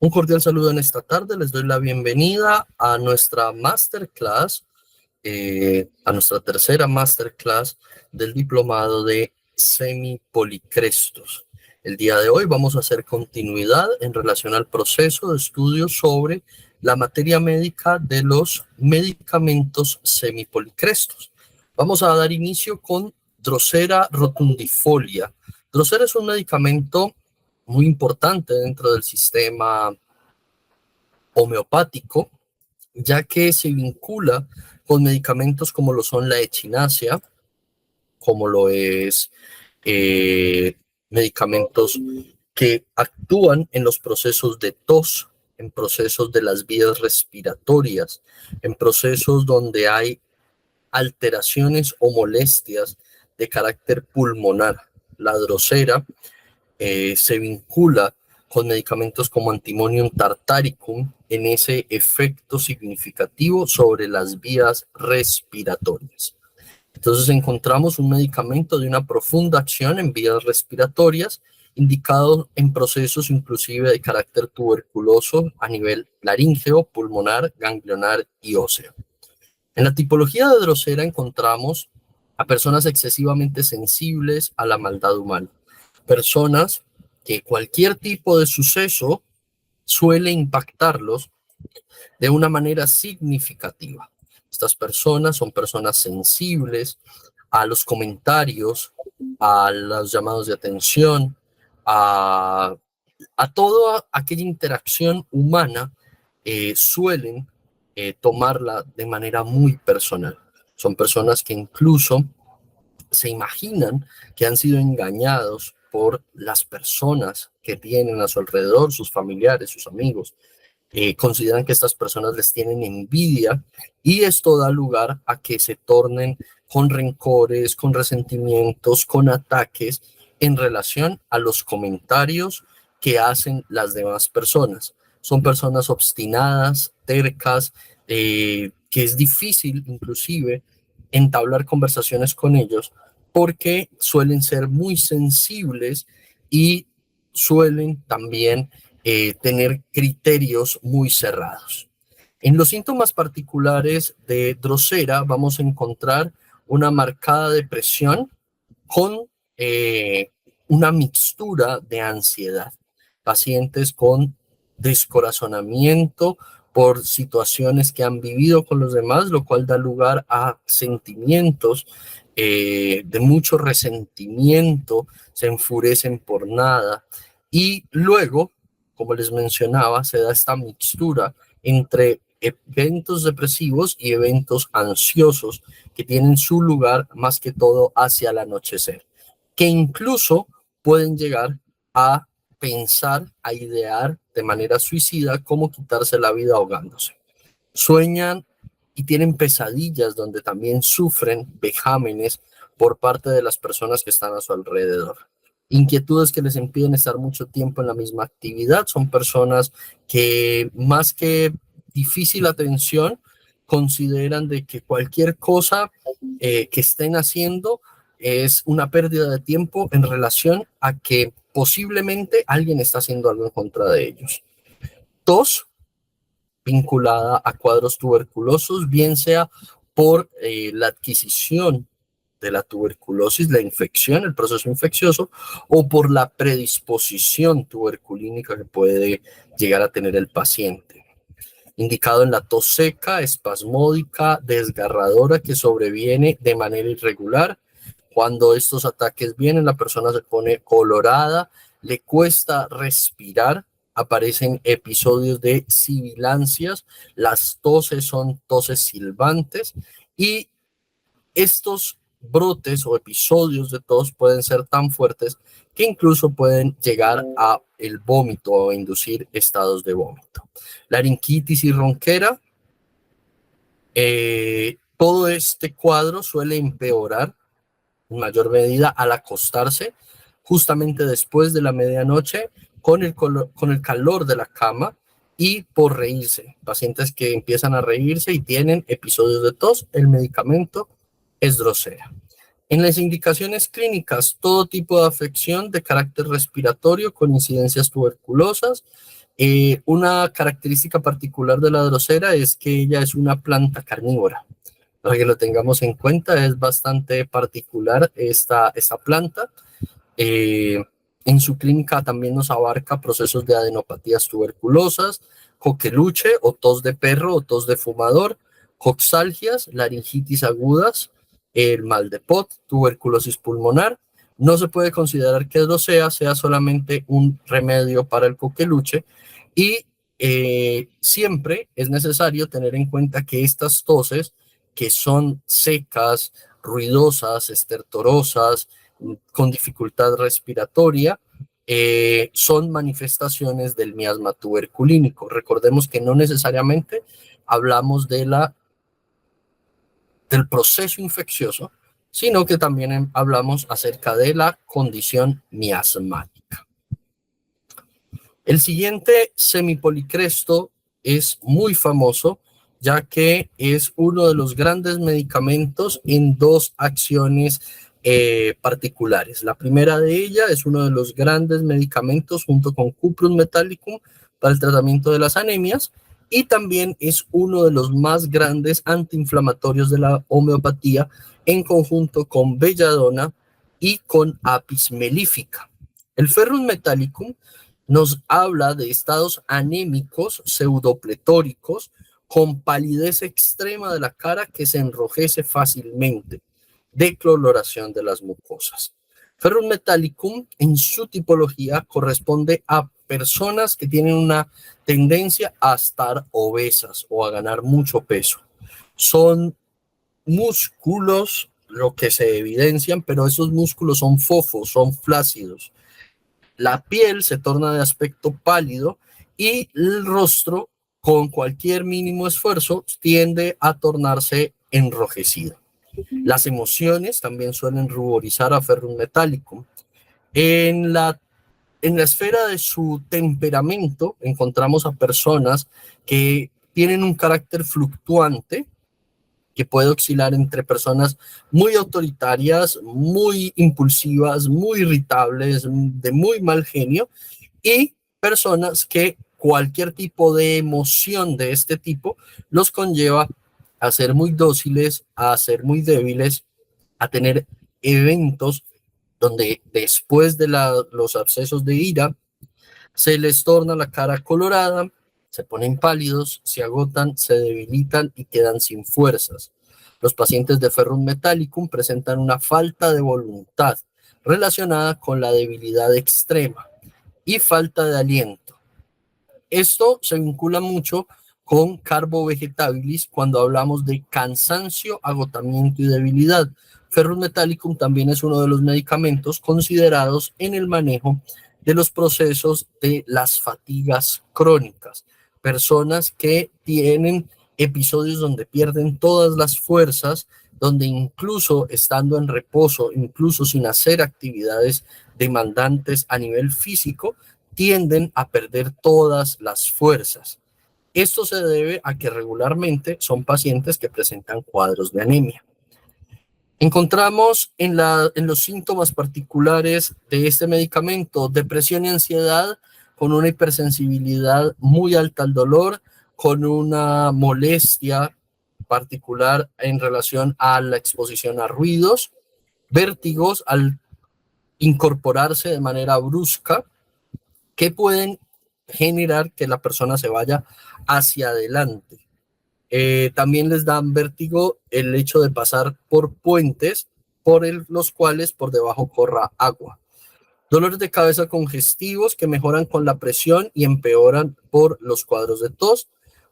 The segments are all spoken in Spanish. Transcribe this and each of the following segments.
Un cordial saludo en esta tarde. Les doy la bienvenida a nuestra masterclass, a nuestra tercera masterclass del diplomado de semipolicrestos. El día de hoy vamos a hacer continuidad en relación al proceso de estudio sobre la materia médica de los medicamentos semipolicrestos. Vamos a dar inicio con Drosera rotundifolia. Drosera es un medicamento muy importante dentro del sistema homeopático, ya que se vincula con medicamentos como lo son la echinacea, como lo es eh, medicamentos que actúan en los procesos de tos, en procesos de las vías respiratorias, en procesos donde hay alteraciones o molestias de carácter pulmonar. La drosera se vincula con medicamentos como Antimonium tartaricum en ese efecto significativo sobre las vías respiratorias. Entonces encontramos un medicamento de una profunda acción en vías respiratorias, indicado en procesos inclusive de carácter tuberculoso a nivel laríngeo, pulmonar, ganglionar y óseo. En la tipología de Drosera encontramos a personas excesivamente sensibles a la maldad humana, personas que cualquier tipo de suceso suele impactarlos de una manera significativa. Estas personas son personas sensibles a los comentarios, a los llamados de atención, a toda aquella interacción humana. Suelen tomarla de manera muy personal. Son personas que incluso se imaginan que han sido engañados por las personas que tienen a su alrededor, sus familiares, sus amigos. Consideran que estas personas les tienen envidia y esto da lugar a que se tornen con rencores, con resentimientos, con ataques en relación a los comentarios que hacen las demás personas. Son personas obstinadas, tercas, que es difícil inclusive entablar conversaciones con ellos porque suelen ser muy sensibles y suelen también tener criterios muy cerrados. En los síntomas particulares de Drosera vamos a encontrar una marcada depresión con una mixtura de ansiedad. Pacientes con descorazonamiento por situaciones que han vivido con los demás, lo cual da lugar a sentimientos de mucho resentimiento, se enfurecen por nada y luego, como les mencionaba, se da esta mixtura entre eventos depresivos y eventos ansiosos que tienen su lugar más que todo hacia el anochecer, que incluso pueden llegar a pensar, a idear de manera suicida cómo quitarse la vida ahogándose. Sueñan y tienen pesadillas donde también sufren vejámenes por parte de las personas que están a su alrededor. Inquietudes que les impiden estar mucho tiempo en la misma actividad. Son personas que más que difícil atención, consideran de que cualquier cosa que estén haciendo es una pérdida de tiempo en relación a que posiblemente alguien está haciendo algo en contra de ellos. Tos vinculada a cuadros tuberculosos, bien sea por la adquisición de la tuberculosis, la infección, el proceso infeccioso, o por la predisposición tuberculínica que puede llegar a tener el paciente. Indicado en la tos seca, espasmódica, desgarradora, que sobreviene de manera irregular. Cuando estos ataques vienen, la persona se pone colorada, le cuesta respirar, aparecen episodios de sibilancias, las toses son toses silbantes y estos brotes o episodios de tos pueden ser tan fuertes que incluso pueden llegar a el vómito o inducir estados de vómito. Laringitis y ronquera, todo este cuadro suele empeorar en mayor medida al acostarse justamente después de la medianoche con el calor de la cama y por reírse. Pacientes que empiezan a reírse y tienen episodios de tos, el medicamento es Drosera. En las indicaciones clínicas, todo tipo de afección de carácter respiratorio con incidencias tuberculosas, Una característica particular de la Drosera es que ella es una planta carnívora. Para que lo tengamos en cuenta, es bastante particular esta planta. En su clínica también nos abarca procesos de adenopatías tuberculosas, coqueluche o tos de perro o tos de fumador, coxalgias, laringitis agudas, el mal de Pot, tuberculosis pulmonar. No se puede considerar que Drosera sea solamente un remedio para el coqueluche y siempre es necesario tener en cuenta que estas toses, que son secas, ruidosas, estertorosas, con dificultad respiratoria, son manifestaciones del miasma tuberculínico. Recordemos que no necesariamente hablamos del proceso infeccioso, sino que también hablamos acerca de la condición miasmática. El siguiente semipolicresto es muy famoso, ya que es uno de los grandes medicamentos en dos acciones particulares. La primera de ellas es uno de los grandes medicamentos junto con Cuprus metallicum para el tratamiento de las anemias y también es uno de los más grandes antiinflamatorios de la homeopatía en conjunto con belladona y con apis mellifica. El ferrus metallicum nos habla de estados anémicos pseudopletóricos con palidez extrema de la cara que se enrojece fácilmente, decoloración de las mucosas. Ferrus metallicum en su tipología corresponde a personas que tienen una tendencia a estar obesas o a ganar mucho peso. Son músculos lo que se evidencian, pero esos músculos son fofos, son flácidos. La piel se torna de aspecto pálido y el rostro, con cualquier mínimo esfuerzo, tiende a tornarse enrojecido. Las emociones también suelen ruborizar a Ferrus metallicum. En la esfera de su temperamento encontramos a personas que tienen un carácter fluctuante, que puede oscilar entre personas muy autoritarias, muy impulsivas, muy irritables, de muy mal genio, y personas que cualquier tipo de emoción de este tipo los conlleva a ser muy dóciles, a ser muy débiles, a tener eventos donde después de los abscesos de ira se les torna la cara colorada, se ponen pálidos, se agotan, se debilitan y quedan sin fuerzas. Los pacientes de Ferrus metallicum presentan una falta de voluntad relacionada con la debilidad extrema y falta de aliento. Esto se vincula mucho con carbo vegetabilis cuando hablamos de cansancio, agotamiento y debilidad. Ferrus metallicum también es uno de los medicamentos considerados en el manejo de los procesos de las fatigas crónicas. Personas que tienen episodios donde pierden todas las fuerzas, donde incluso estando en reposo, incluso sin hacer actividades demandantes a nivel físico, tienden a perder todas las fuerzas. Esto se debe a que regularmente son pacientes que presentan cuadros de anemia. Encontramos en los síntomas particulares de este medicamento depresión y ansiedad con una hipersensibilidad muy alta al dolor, con una molestia particular en relación a la exposición a ruidos, vértigos al incorporarse de manera brusca, que pueden generar que la persona se vaya hacia adelante. También les dan vértigo el hecho de pasar por puentes por los cuales por debajo corra agua. Dolores de cabeza congestivos que mejoran con la presión y empeoran por los cuadros de tos.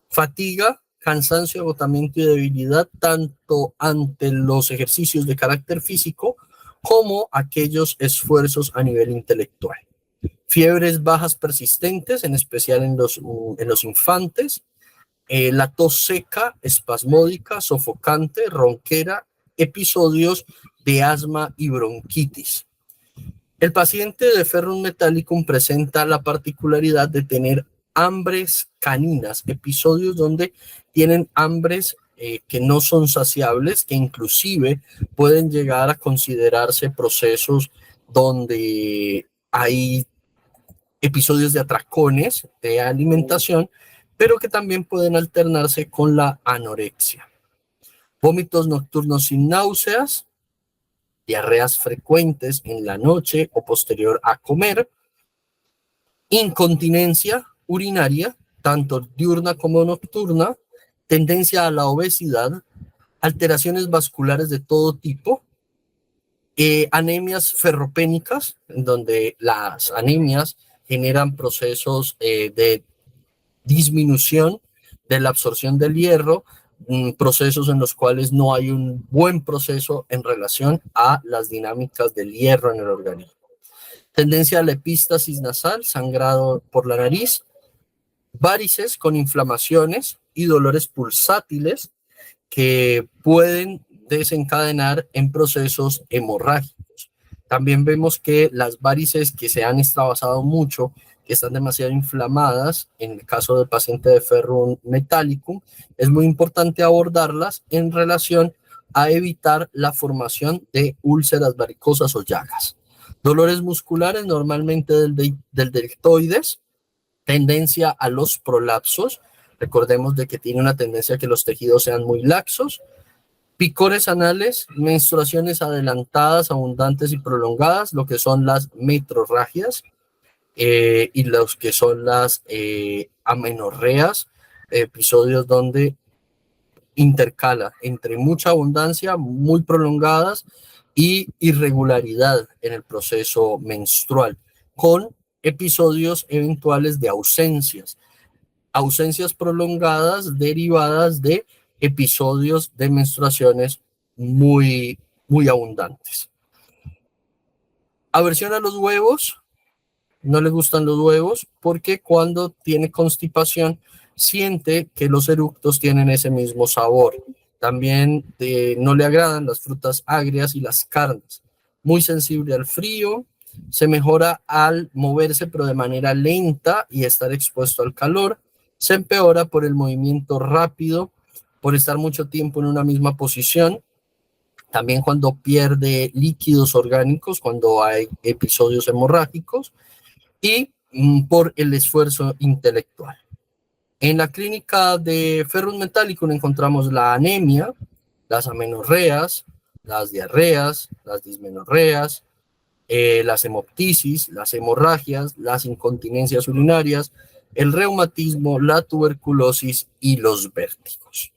Fatiga, cansancio, agotamiento y debilidad tanto ante los ejercicios de carácter físico como aquellos esfuerzos a nivel intelectual. Fiebres bajas persistentes, en especial en los infantes. La tos seca, espasmódica, sofocante, ronquera, episodios de asma y bronquitis. El paciente de Ferrus metallicum presenta la particularidad de tener hambres caninas, episodios donde tienen hambres que no son saciables, que inclusive pueden llegar a considerarse procesos donde hay episodios de atracones de alimentación, pero que también pueden alternarse con la anorexia. Vómitos nocturnos sin náuseas, diarreas frecuentes en la noche o posterior a comer, incontinencia urinaria, tanto diurna como nocturna, tendencia a la obesidad, alteraciones vasculares de todo tipo, anemias ferropénicas, en donde las anemias generan procesos de disminución de la absorción del hierro, procesos en los cuales no hay un buen proceso en relación a las dinámicas del hierro en el organismo. Tendencia a la epístasis nasal, sangrado por la nariz, varices con inflamaciones y dolores pulsátiles que pueden desencadenar en procesos hemorrágicos. También vemos que las varices que se han extravasado mucho, que están demasiado inflamadas, en el caso del paciente de ferrum metallicum, es muy importante abordarlas en relación a evitar la formación de úlceras varicosas o llagas. Dolores musculares, normalmente del deltoides, tendencia a los prolapsos. Recordemos de que tiene una tendencia a que los tejidos sean muy laxos. Picores anales, menstruaciones adelantadas, abundantes y prolongadas, lo que son las metrorragias, y los que son las amenorreas, episodios donde intercala entre mucha abundancia, muy prolongadas, y irregularidad en el proceso menstrual, con episodios eventuales de ausencias prolongadas derivadas de episodios de menstruaciones muy, muy abundantes. Aversión a los huevos, no le gustan los huevos porque cuando tiene constipación siente que los eructos tienen ese mismo sabor. También no le agradan las frutas agrias y las carnes. Muy sensible al frío, se mejora al moverse pero de manera lenta y estar expuesto al calor. Se empeora por el movimiento rápido, por estar mucho tiempo en una misma posición. También cuando pierde líquidos orgánicos, cuando hay episodios hemorrágicos, y por el esfuerzo intelectual. En la clínica de ferrum metallicum encontramos la anemia, las amenorreas, las diarreas, las dismenorreas, las hemoptisis, las hemorragias, las incontinencias urinarias, el reumatismo, la tuberculosis y los vértigos.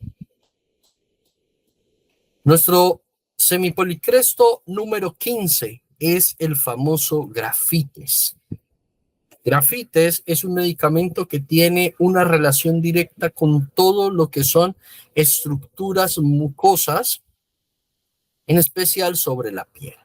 Nuestro semipolicresto número 15 es el famoso grafites. Grafites es un medicamento que tiene una relación directa con todo lo que son estructuras mucosas, en especial sobre la piel.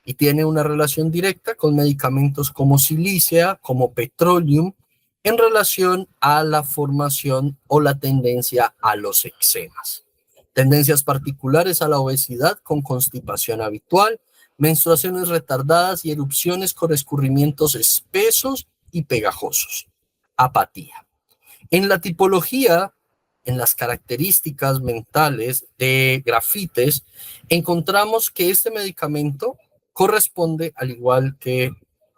Y tiene una relación directa con medicamentos como silicia, como petroleum, en relación a la formación o la tendencia a los eczemas. Tendencias particulares a la obesidad con constipación habitual, menstruaciones retardadas y erupciones con escurrimientos espesos y pegajosos. Apatía. En la tipología, en las características mentales de grafites, encontramos que este medicamento corresponde, al igual que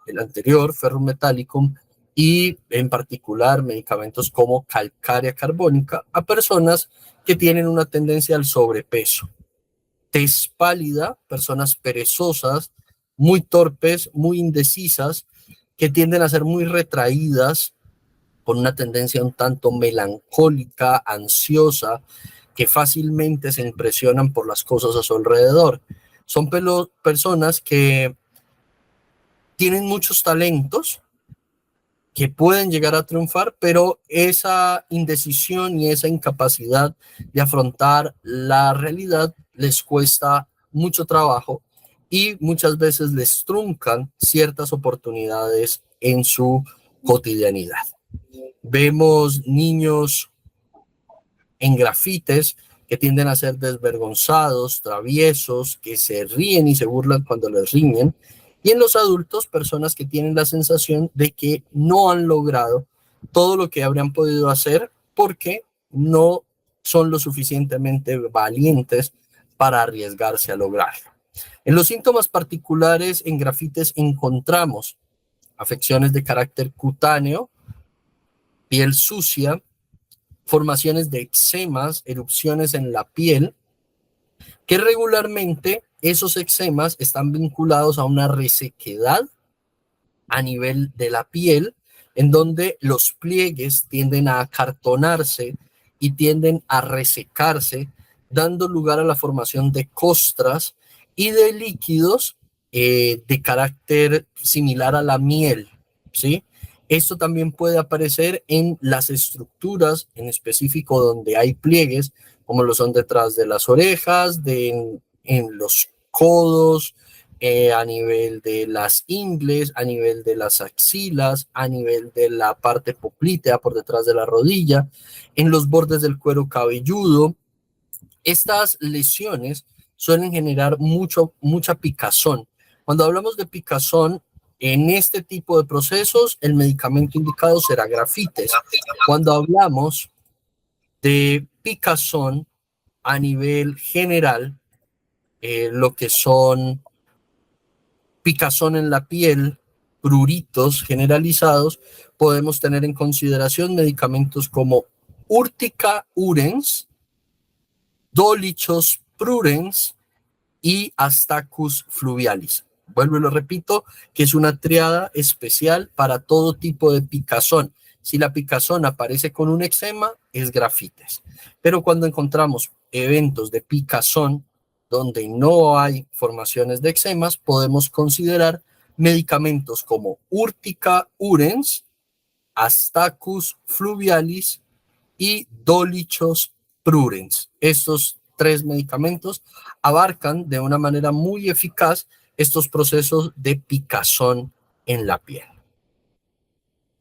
el anterior, ferrum metallicum, y en particular medicamentos como calcárea carbónica, a personas que tienen una tendencia al sobrepeso. Tez pálida, personas perezosas, muy torpes, muy indecisas, que tienden a ser muy retraídas, con una tendencia un tanto melancólica, ansiosa, que fácilmente se impresionan por las cosas a su alrededor. Son personas que tienen muchos talentos, que pueden llegar a triunfar, pero esa indecisión y esa incapacidad de afrontar la realidad les cuesta mucho trabajo y muchas veces les truncan ciertas oportunidades en su cotidianidad. Vemos niños en grafites que tienden a ser desvergonzados, traviesos, que se ríen y se burlan cuando les riñen. Y en los adultos, personas que tienen la sensación de que no han logrado todo lo que habrían podido hacer porque no son lo suficientemente valientes para arriesgarse a lograrlo. En los síntomas particulares en grafites encontramos afecciones de carácter cutáneo, piel sucia, formaciones de eczemas, erupciones en la piel, que regularmente esos eczemas están vinculados a una resequedad a nivel de la piel, en donde los pliegues tienden a acartonarse y tienden a resecarse, dando lugar a la formación de costras y de líquidos de carácter similar a la miel, ¿sí? Esto también puede aparecer en las estructuras, en específico donde hay pliegues, como lo son detrás de las orejas, en los codos, a nivel de las ingles, a nivel de las axilas, a nivel de la parte poplitea por detrás de la rodilla, en los bordes del cuero cabelludo. Estas lesiones suelen generar mucha picazón. Cuando hablamos de picazón, en este tipo de procesos, el medicamento indicado será grafites. Cuando hablamos de picazón a nivel general, lo que son picazón en la piel, pruritos generalizados, podemos tener en consideración medicamentos como Urtica urens, Dolichos prurens y Astacus fluvialis. Vuelvo y lo repito, que es una triada especial para todo tipo de picazón. Si la picazón aparece con un eczema, es grafites. Pero cuando encontramos eventos de picazón donde no hay formaciones de eczemas, podemos considerar medicamentos como Urtica urens, Astacus fluvialis y Dolichos prurens. Estos 3 medicamentos abarcan de una manera muy eficaz estos procesos de picazón en la piel.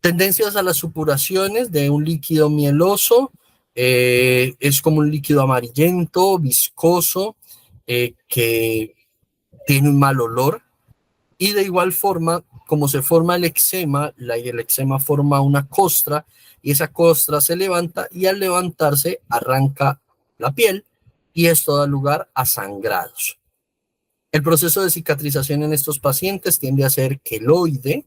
Tendencias a las supuraciones de un líquido mieloso, es como un líquido amarillento, viscoso, que tiene un mal olor, y de igual forma, como se forma el eczema, el eczema forma una costra, y esa costra se levanta, y al levantarse arranca la piel, y esto da lugar a sangrados. El proceso de cicatrización en estos pacientes tiende a ser queloide,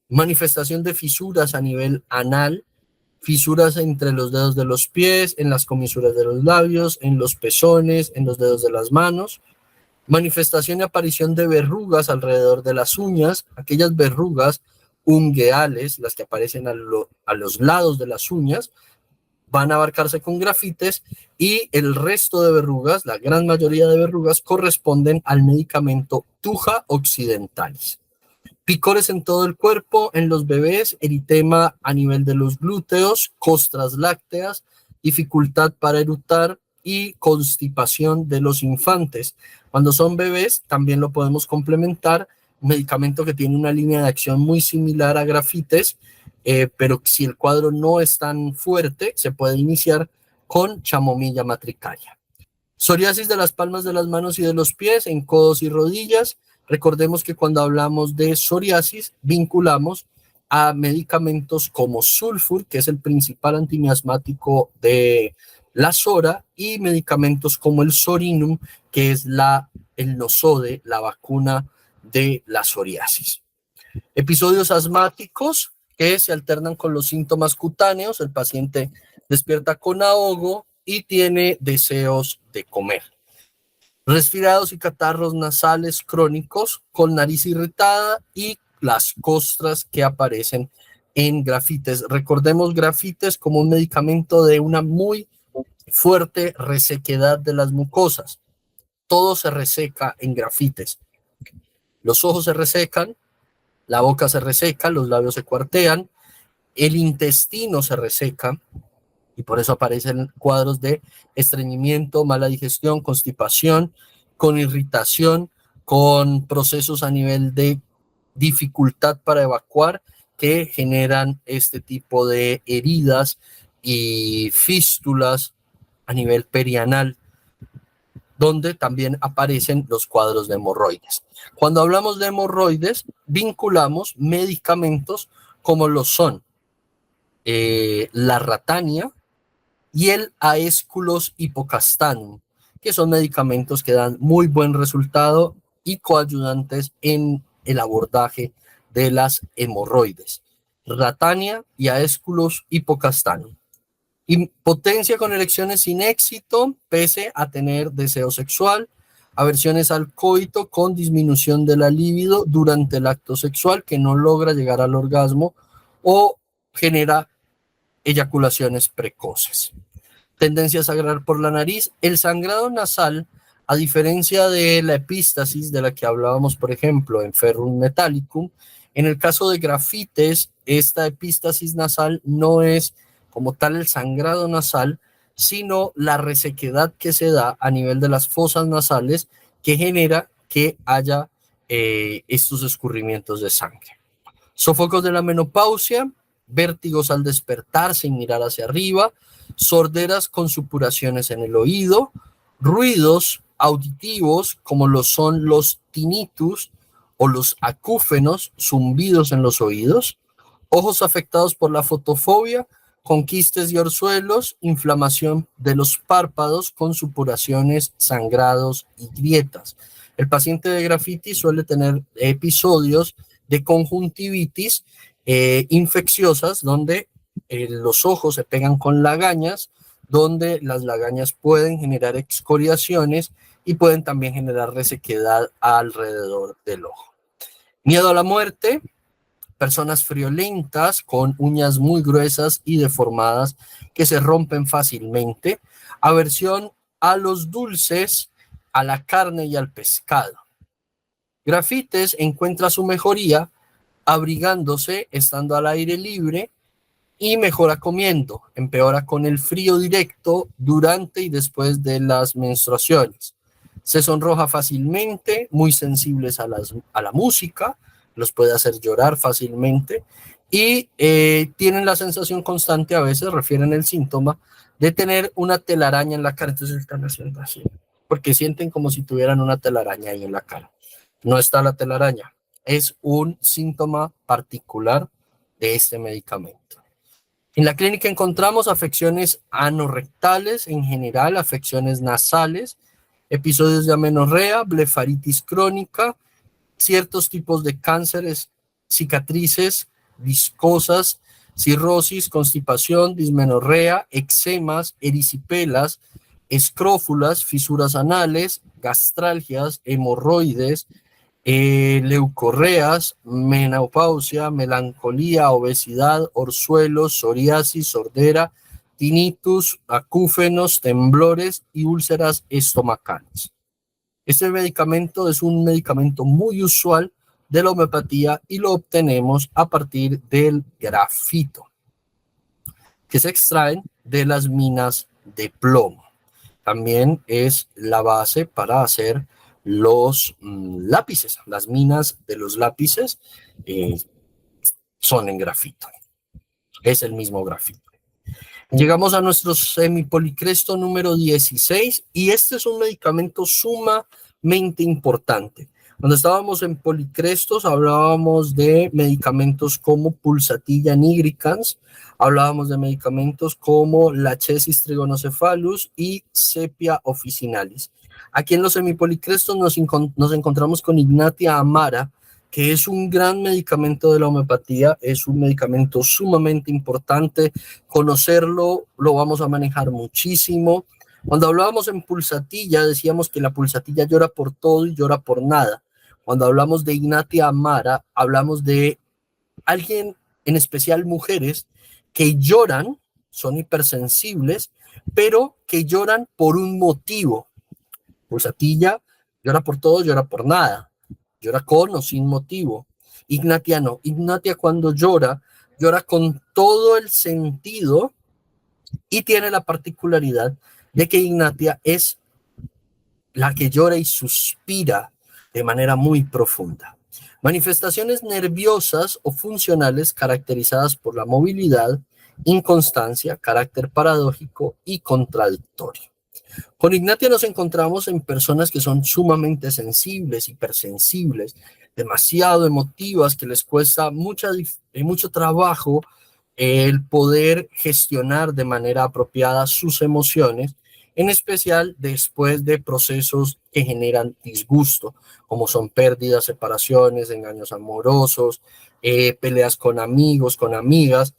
manifestación de fisuras a nivel anal, fisuras entre los dedos de los pies, en las comisuras de los labios, en los pezones, en los dedos de las manos, manifestación y aparición de verrugas alrededor de las uñas, aquellas verrugas ungueales, las que aparecen a los lados de las uñas, van a abarcarse con grafites, y el resto de verrugas, la gran mayoría de verrugas, corresponden al medicamento Thuja occidentalis. Picores en todo el cuerpo, en los bebés, eritema a nivel de los glúteos, costras lácteas, dificultad para eructar y constipación de los infantes. Cuando son bebés, también lo podemos complementar, un medicamento que tiene una línea de acción muy similar a grafites, pero si el cuadro no es tan fuerte, se puede iniciar con chamomilla matricaria. Psoriasis de las palmas de las manos y de los pies, en codos y rodillas. Recordemos que cuando hablamos de psoriasis, vinculamos a medicamentos como Sulfur, que es el principal antimiasmático de la psora, y medicamentos como el Sorinum, que es el Nosode, la vacuna de la psoriasis. Episodios asmáticos que se alternan con los síntomas cutáneos. El paciente despierta con ahogo y tiene deseos de comer. Resfriados y catarros nasales crónicos con nariz irritada y las costras que aparecen en grafites. Recordemos grafites como un medicamento de una muy fuerte resequedad de las mucosas. Todo se reseca en grafites. Los ojos se resecan, la boca se reseca, los labios se cuartean, el intestino se reseca, y por eso aparecen cuadros de estreñimiento, mala digestión, constipación, con irritación, con procesos a nivel de dificultad para evacuar que generan este tipo de heridas y fístulas a nivel perianal, donde también aparecen los cuadros de hemorroides. Cuando hablamos de hemorroides, vinculamos medicamentos como lo son la ratania y el Aesculus hipocastanum, que son medicamentos que dan muy buen resultado y coayudantes en el abordaje de las hemorroides, Ratania y Aesculus hipocastano. Impotencia con erecciones sin éxito, pese a tener deseo sexual, aversiones al coito con disminución de la libido durante el acto sexual que no logra llegar al orgasmo o genera eyaculaciones precoces. Tendencia a sangrar por la nariz. El sangrado nasal, a diferencia de la epístasis de la que hablábamos, por ejemplo, en Ferrum metallicum, en el caso de grafites, esta epístasis nasal no es como tal el sangrado nasal, sino la resequedad que se da a nivel de las fosas nasales que genera que haya estos escurrimientos de sangre. Sofocos de la menopausia, vértigos al despertar sin mirar hacia arriba, sorderas con supuraciones en el oído, ruidos auditivos como lo son los tinnitus o los acúfenos, zumbidos en los oídos, ojos afectados por la fotofobia, con quistes y orzuelos, inflamación de los párpados con supuraciones, sangrados y grietas. El paciente de grafitis suele tener episodios de conjuntivitis infecciosas donde los ojos se pegan con lagañas, donde las lagañas pueden generar excoriaciones y pueden también generar resequedad alrededor del ojo. Miedo a la muerte, personas friolentas con uñas muy gruesas y deformadas que se rompen fácilmente, aversión a los dulces, a la carne y al pescado. Grafites encuentra su mejoría abrigándose, estando al aire libre, y mejora comiendo, empeora con el frío directo durante y después de las menstruaciones. Se sonroja fácilmente, muy sensibles a la música, los puede hacer llorar fácilmente y tienen la sensación constante, a veces refieren el síntoma, de tener una telaraña en la cara. Entonces están haciendo así, porque sienten como si tuvieran una telaraña ahí en la cara. No está la telaraña, es un síntoma particular de este medicamento. En la clínica encontramos afecciones anorrectales en general, afecciones nasales, episodios de amenorrea, blefaritis crónica, ciertos tipos de cánceres, cicatrices viscosas, cirrosis, constipación, dismenorrea, eczemas, erisipelas, escrófulas, fisuras anales, gastralgias, hemorroides, leucorreas, menopausia, melancolía, obesidad, orzuelos, psoriasis, sordera, tinnitus, acúfenos, temblores y úlceras estomacales. Este medicamento es un medicamento muy usual de la homeopatía y lo obtenemos a partir del grafito, que se extraen de las minas de plomo. También es la base para hacer los lápices. Las minas de los lápices son en grafito. Es el mismo grafito. Llegamos a nuestro semipolicresto número 16 y este es un medicamento sumamente importante. Cuando estábamos en policrestos hablábamos de medicamentos como pulsatilla nigricans, hablábamos de medicamentos como Lachesis trigonocephalus y Sepia officinalis. Aquí en los semipolicrestos nos encontramos con Ignatia amara, que es un gran medicamento de la homeopatía, es un medicamento sumamente importante. Conocerlo lo vamos a manejar muchísimo. Cuando hablábamos en pulsatilla, decíamos que la pulsatilla llora por todo y llora por nada. Cuando hablamos de Ignatia amara, hablamos de alguien, en especial mujeres, que lloran, son hipersensibles, pero que lloran por un motivo. Pulsatilla llora por todo, llora por nada. Llora con o sin motivo. Ignatia no. Ignatia cuando llora, llora con todo el sentido y tiene la particularidad de que Ignatia es la que llora y suspira de manera muy profunda. Manifestaciones nerviosas o funcionales caracterizadas por la movilidad, inconstancia, carácter paradójico y contradictorio. Con Ignatia nos encontramos en personas que son sumamente sensibles, hipersensibles, demasiado emotivas, que les cuesta mucho trabajo el poder gestionar de manera apropiada sus emociones en especial después de procesos que generan disgusto, como son pérdidas, separaciones, engaños amorosos, peleas con amigos, con amigas.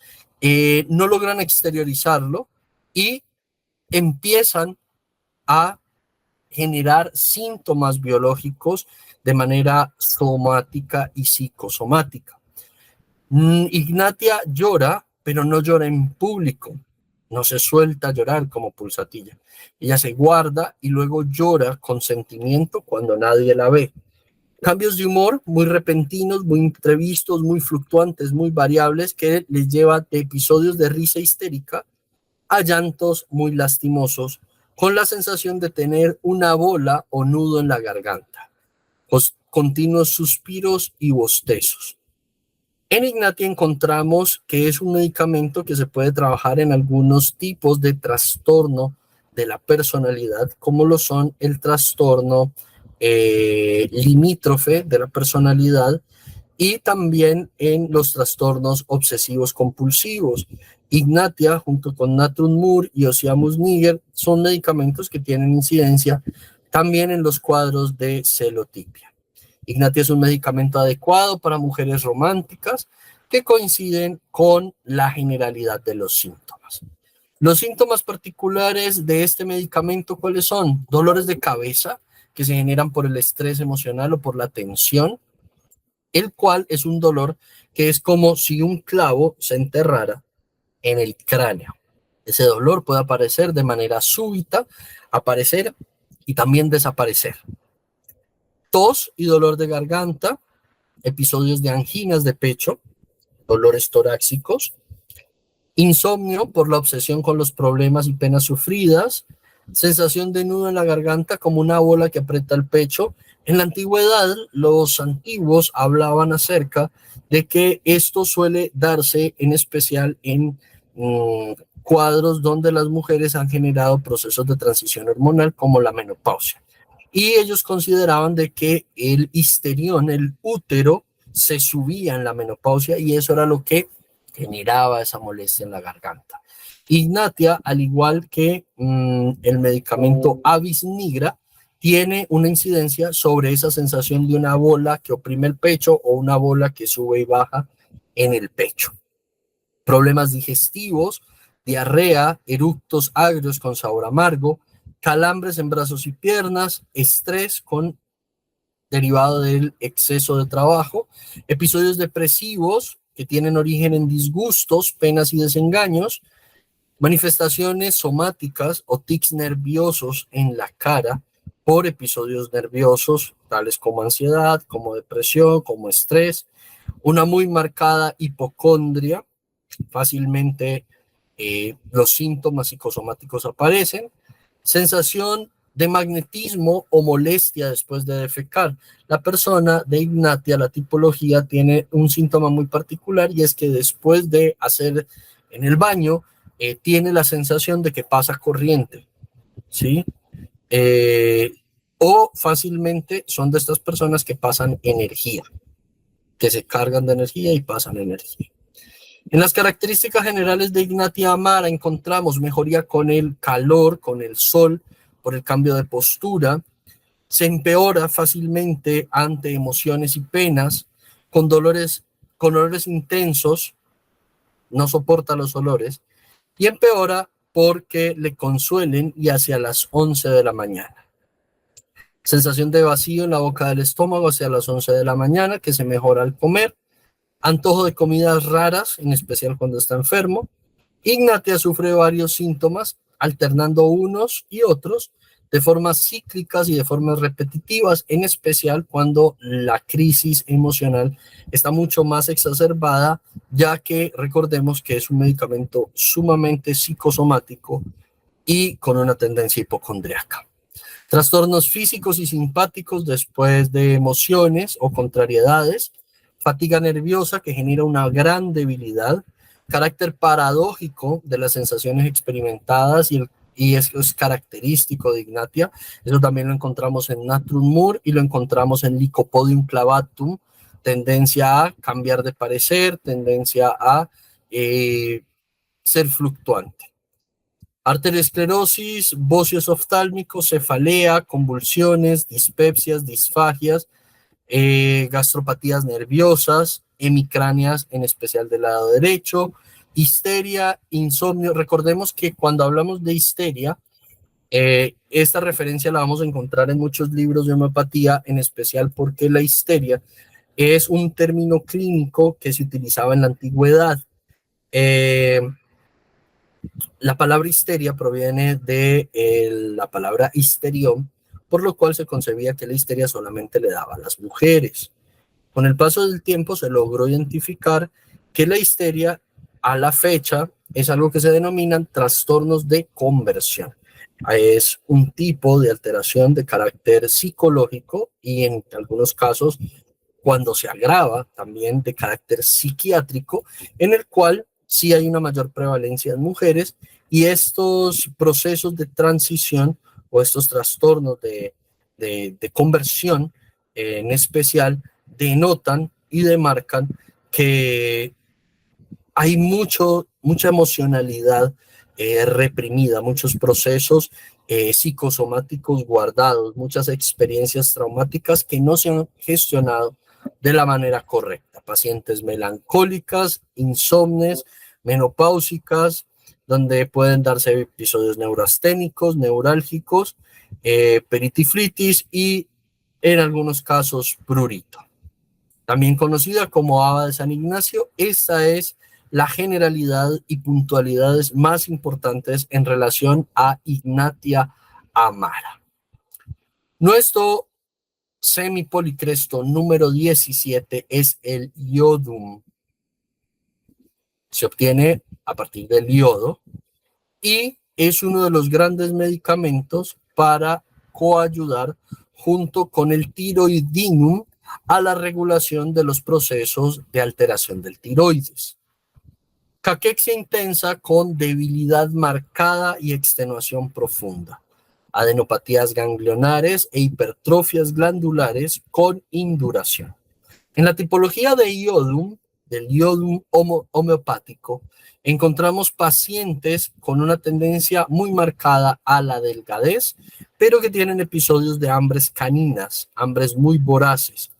No logran exteriorizarlo y empiezan a generar síntomas biológicos de manera somática y psicosomática. Ignatia llora, pero no llora en público, no se suelta a llorar como Pulsatilla. Ella se guarda y luego llora con sentimiento cuando nadie la ve. Cambios de humor muy repentinos, muy imprevistos, muy fluctuantes, muy variables, que les lleva de episodios de risa histérica a llantos muy lastimosos, con la sensación de tener una bola o nudo en la garganta, continuos suspiros y bostezos. En Ignatia encontramos que es un medicamento que se puede trabajar en algunos tipos de trastorno de la personalidad, como lo son el trastorno limítrofe de la personalidad y también en los trastornos obsesivos compulsivos. Ignatia, junto con Natrun-Mur y Osiamus Niger, son medicamentos que tienen incidencia también en los cuadros de celotipia. Ignatia es un medicamento adecuado para mujeres románticas que coinciden con la generalidad de los síntomas. Los síntomas particulares de este medicamento, ¿cuáles son? Dolores de cabeza que se generan por el estrés emocional o por la tensión, el cual es un dolor que es como si un clavo se enterrara en el cráneo. Ese dolor puede aparecer de manera súbita, aparecer y también desaparecer. Tos y dolor de garganta, episodios de anginas de pecho, dolores torácicos, insomnio por la obsesión con los problemas y penas sufridas, sensación de nudo en la garganta como una bola que aprieta el pecho. En la antigüedad, los antiguos hablaban acerca de que esto suele darse en especial en cuadros donde las mujeres han generado procesos de transición hormonal como la menopausia. Y ellos consideraban de que el histerión, el útero, se subía en la menopausia y eso era lo que generaba esa molestia en la garganta. Ignatia, al igual que el medicamento Avis nigra, tiene una incidencia sobre esa sensación de una bola que oprime el pecho o una bola que sube y baja en el pecho. Problemas digestivos, diarrea, eructos agrios con sabor amargo, calambres en brazos y piernas, estrés derivado del exceso de trabajo, episodios depresivos que tienen origen en disgustos, penas y desengaños, manifestaciones somáticas o tics nerviosos en la cara por episodios nerviosos, tales como ansiedad, como depresión, como estrés, una muy marcada hipocondria, fácilmente los síntomas psicosomáticos aparecen, sensación de magnetismo o molestia después de defecar. La persona de Ignatia, la tipología, tiene un síntoma muy particular y es que después de hacer en el baño, tiene la sensación de que pasa corriente, ¿sí? O fácilmente son de estas personas que pasan energía, que se cargan de energía y pasan energía. En las características generales de Ignatia Amara encontramos mejoría con el calor, con el sol, por el cambio de postura, se empeora fácilmente ante emociones y penas, con dolores intensos, no soporta los olores, y empeora porque le consuelen y hacia las 11 de la mañana. Sensación de vacío en la boca del estómago hacia las 11 de la mañana, que se mejora al comer, antojo de comidas raras, en especial cuando está enfermo. Ignatia sufre varios síntomas, alternando unos y otros, de formas cíclicas y de formas repetitivas, en especial cuando la crisis emocional está mucho más exacerbada, ya que recordemos que es un medicamento sumamente psicosomático y con una tendencia hipocondríaca. Trastornos físicos y simpáticos después de emociones o contrariedades, fatiga nerviosa que genera una gran debilidad, carácter paradójico de las sensaciones experimentadas y eso es característico de Ignatia. Eso también lo encontramos en Natrun-Mur y lo encontramos en Lycopodium clavatum, tendencia a cambiar de parecer, tendencia a ser fluctuante. Arteriosclerosis, bocios oftálmicos, cefalea, convulsiones, dispepsias, disfagias, gastropatías nerviosas, hemicráneas, en especial del lado derecho, histeria, insomnio. Recordemos que cuando hablamos de histeria, esta referencia la vamos a encontrar en muchos libros de homeopatía, en especial porque la histeria es un término clínico que se utilizaba en la antigüedad. La palabra histeria proviene de la palabra histerión, por lo cual se concebía que la histeria solamente le daba a las mujeres. Con el paso del tiempo se logró identificar que la histeria a la fecha es algo que se denominan trastornos de conversión. Es un tipo de alteración de carácter psicológico y en algunos casos, cuando se agrava, también de carácter psiquiátrico, en el cual sí hay una mayor prevalencia en mujeres, y estos procesos de transición o estos trastornos de conversión en especial denotan y demarcan que hay mucha emocionalidad reprimida, muchos procesos psicosomáticos guardados, muchas experiencias traumáticas que no se han gestionado de la manera correcta. Pacientes melancólicas, insomnes, menopáusicas, donde pueden darse episodios neurasténicos, neurálgicos, peritiflitis y en algunos casos prurito. También conocida como haba de San Ignacio, esta es la generalidad y puntualidades más importantes en relación a Ignatia Amara. Nuestro semipolicresto número 17 es el iodum. Se obtiene a partir del yodo y es uno de los grandes medicamentos para coayudar junto con el tiroidinum a la regulación de los procesos de alteración del tiroides. Caquexia intensa con debilidad marcada y extenuación profunda. Adenopatías ganglionares e hipertrofias glandulares con induración. En la tipología de iodum, del iodum homeopático, encontramos pacientes con una tendencia muy marcada a la delgadez, pero que tienen episodios de hambres caninas, hambres muy voraces,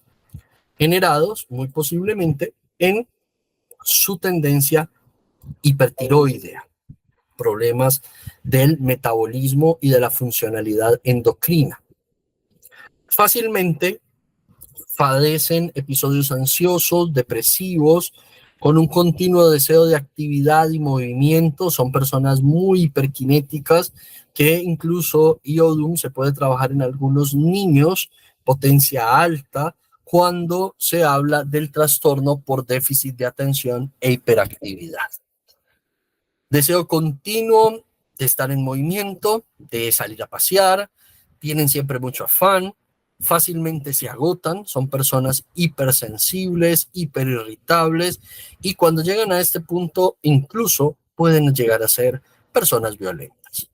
generados muy posiblemente en su tendencia hipertiroidea, problemas del metabolismo y de la funcionalidad endocrina. Fácilmente padecen episodios ansiosos, depresivos, con un continuo deseo de actividad y movimiento. Son personas muy hiperkinéticas, que incluso iodum se puede trabajar en algunos niños, potencia alta, cuando se habla del trastorno por déficit de atención e hiperactividad. Deseo continuo de estar en movimiento, de salir a pasear, tienen siempre mucho afán, fácilmente se agotan, son personas hipersensibles, hiperirritables, y cuando llegan a este punto incluso pueden llegar a ser personas violentas.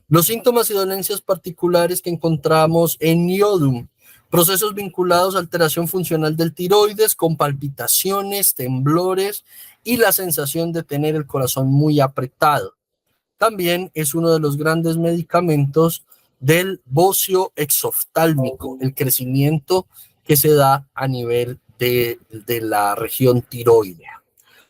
Los síntomas y dolencias particulares que encontramos en iodum: procesos vinculados a alteración funcional del tiroides, con palpitaciones, temblores y la sensación de tener el corazón muy apretado. También es uno de los grandes medicamentos del bocio exoftálmico, el crecimiento que se da a nivel de la región tiroidea.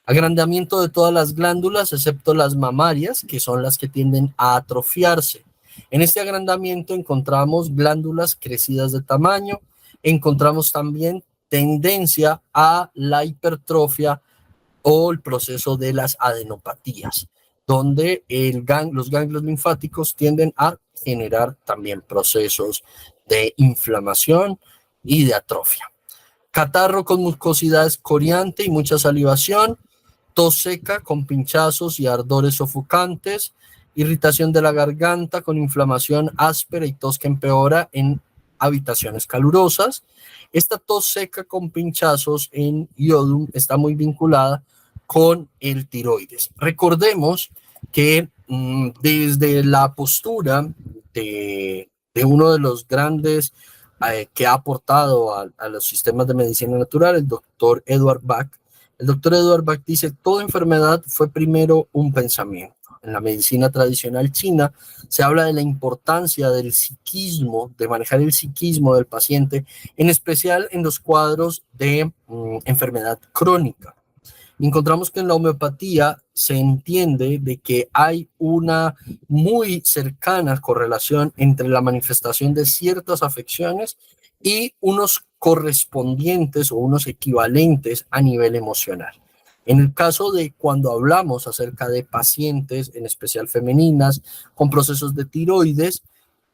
Agrandamiento de todas las glándulas, excepto las mamarias, que son las que tienden a atrofiarse. En este agrandamiento encontramos glándulas crecidas de tamaño, encontramos también tendencia a la hipertrofia o el proceso de las adenopatías, donde los ganglios linfáticos tienden a generar también procesos de inflamación y de atrofia. Catarro con mucosidad escoriante y mucha salivación, tos seca con pinchazos y ardores sofocantes, irritación de la garganta con inflamación áspera y tos que empeora en habitaciones calurosas. Esta tos seca con pinchazos en iodum está muy vinculada con el tiroides. Recordemos que desde la postura de uno de los grandes que ha aportado a los sistemas de medicina natural, el doctor Edward Bach, el doctor Edward Bach dice: toda enfermedad fue primero un pensamiento. en la medicina tradicional china, se habla de la importancia del psiquismo, de manejar el psiquismo del paciente, en especial en los cuadros de enfermedad crónica. Encontramos que en la homeopatía se entiende de que hay una muy cercana correlación entre la manifestación de ciertas afecciones y unos correspondientes o unos equivalentes a nivel emocional. En el caso de cuando hablamos acerca de pacientes, en especial femeninas, con procesos de tiroides,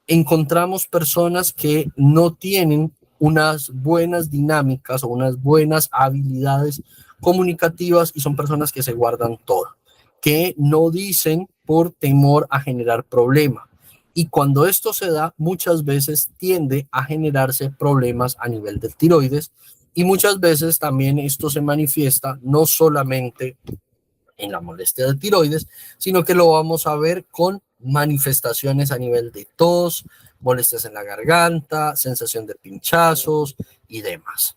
encontramos personas que no tienen unas buenas dinámicas o unas buenas habilidades comunicativas y son personas que se guardan todo, que no dicen por temor a generar problema. Y cuando esto se da, muchas veces tiende a generarse problemas a nivel del tiroides y muchas veces también esto se manifiesta no solamente en la molestia de tiroides, sino que lo vamos a ver con manifestaciones a nivel de tos, molestias en la garganta, sensación de pinchazos y demás.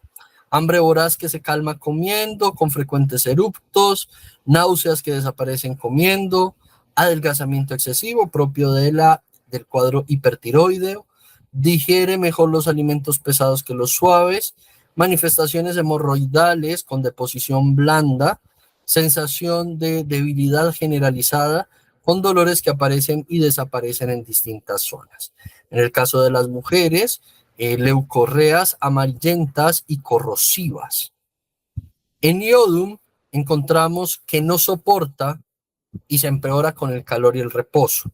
Hambre voraz que se calma comiendo, con frecuentes eruptos, náuseas que desaparecen comiendo, adelgazamiento excesivo propio del cuadro hipertiroideo, digiere mejor los alimentos pesados que los suaves, manifestaciones hemorroidales con deposición blanda, sensación de debilidad generalizada con dolores que aparecen y desaparecen en distintas zonas. En el caso de las mujeres, leucorreas amarillentas y corrosivas. En iodum encontramos que no soporta y se empeora con el calor y el reposo.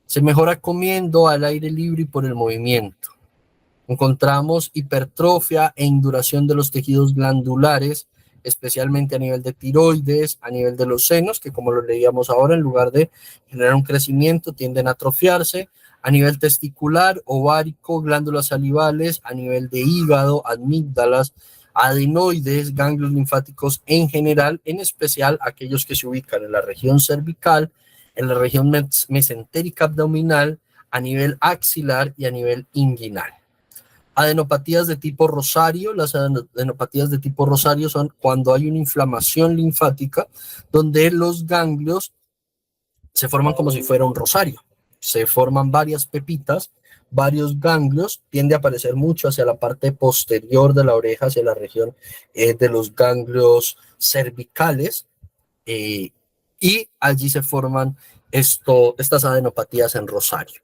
Se mejora comiendo al aire libre y por el movimiento. Encontramos hipertrofia e induración de los tejidos glandulares, especialmente a nivel de tiroides, a nivel de los senos, que como lo leíamos ahora, en lugar de generar un crecimiento, tienden a atrofiarse, a nivel testicular, ovárico, glándulas salivales, a nivel de hígado, amígdalas, adenoides, ganglios linfáticos en general, en especial aquellos que se ubican en la región cervical, en la región mesentérica abdominal, a nivel axilar y a nivel inguinal. Adenopatías de tipo rosario. Las adenopatías de tipo rosario son cuando hay una inflamación linfática donde los ganglios se forman como si fuera un rosario. Se forman varias pepitas, varios ganglios, tiende a aparecer mucho hacia la parte posterior de la oreja, hacia la región de los ganglios cervicales, y allí se forman estas adenopatías en rosario.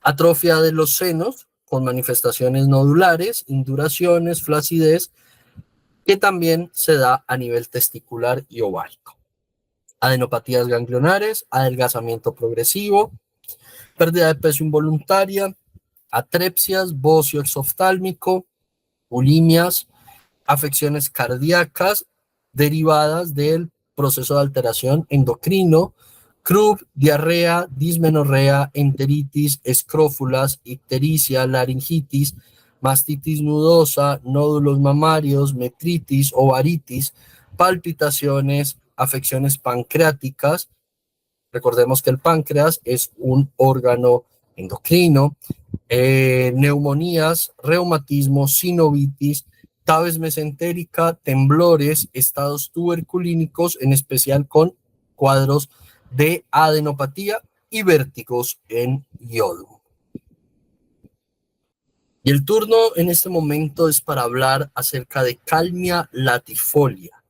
Atrofia de los senos, con manifestaciones nodulares, induraciones, flacidez, que también se da a nivel testicular y ovárico. Adenopatías ganglionares, adelgazamiento progresivo, pérdida de peso involuntaria, atrepsias, bocio exoftálmico, bulimias, afecciones cardíacas derivadas del proceso de alteración endocrino, Krupp, diarrea, dismenorrea, enteritis, escrófulas, ictericia, laringitis, mastitis nudosa, nódulos mamarios, metritis, ovaritis, palpitaciones, afecciones pancreáticas. Recordemos que el páncreas es un órgano endocrino, neumonías, reumatismo, sinovitis, tabes mesentérica, temblores, estados tuberculínicos, en especial con cuadros de adenopatía y vértigos en yodo. Y el turno en este momento es para hablar acerca de Calmia latifolia.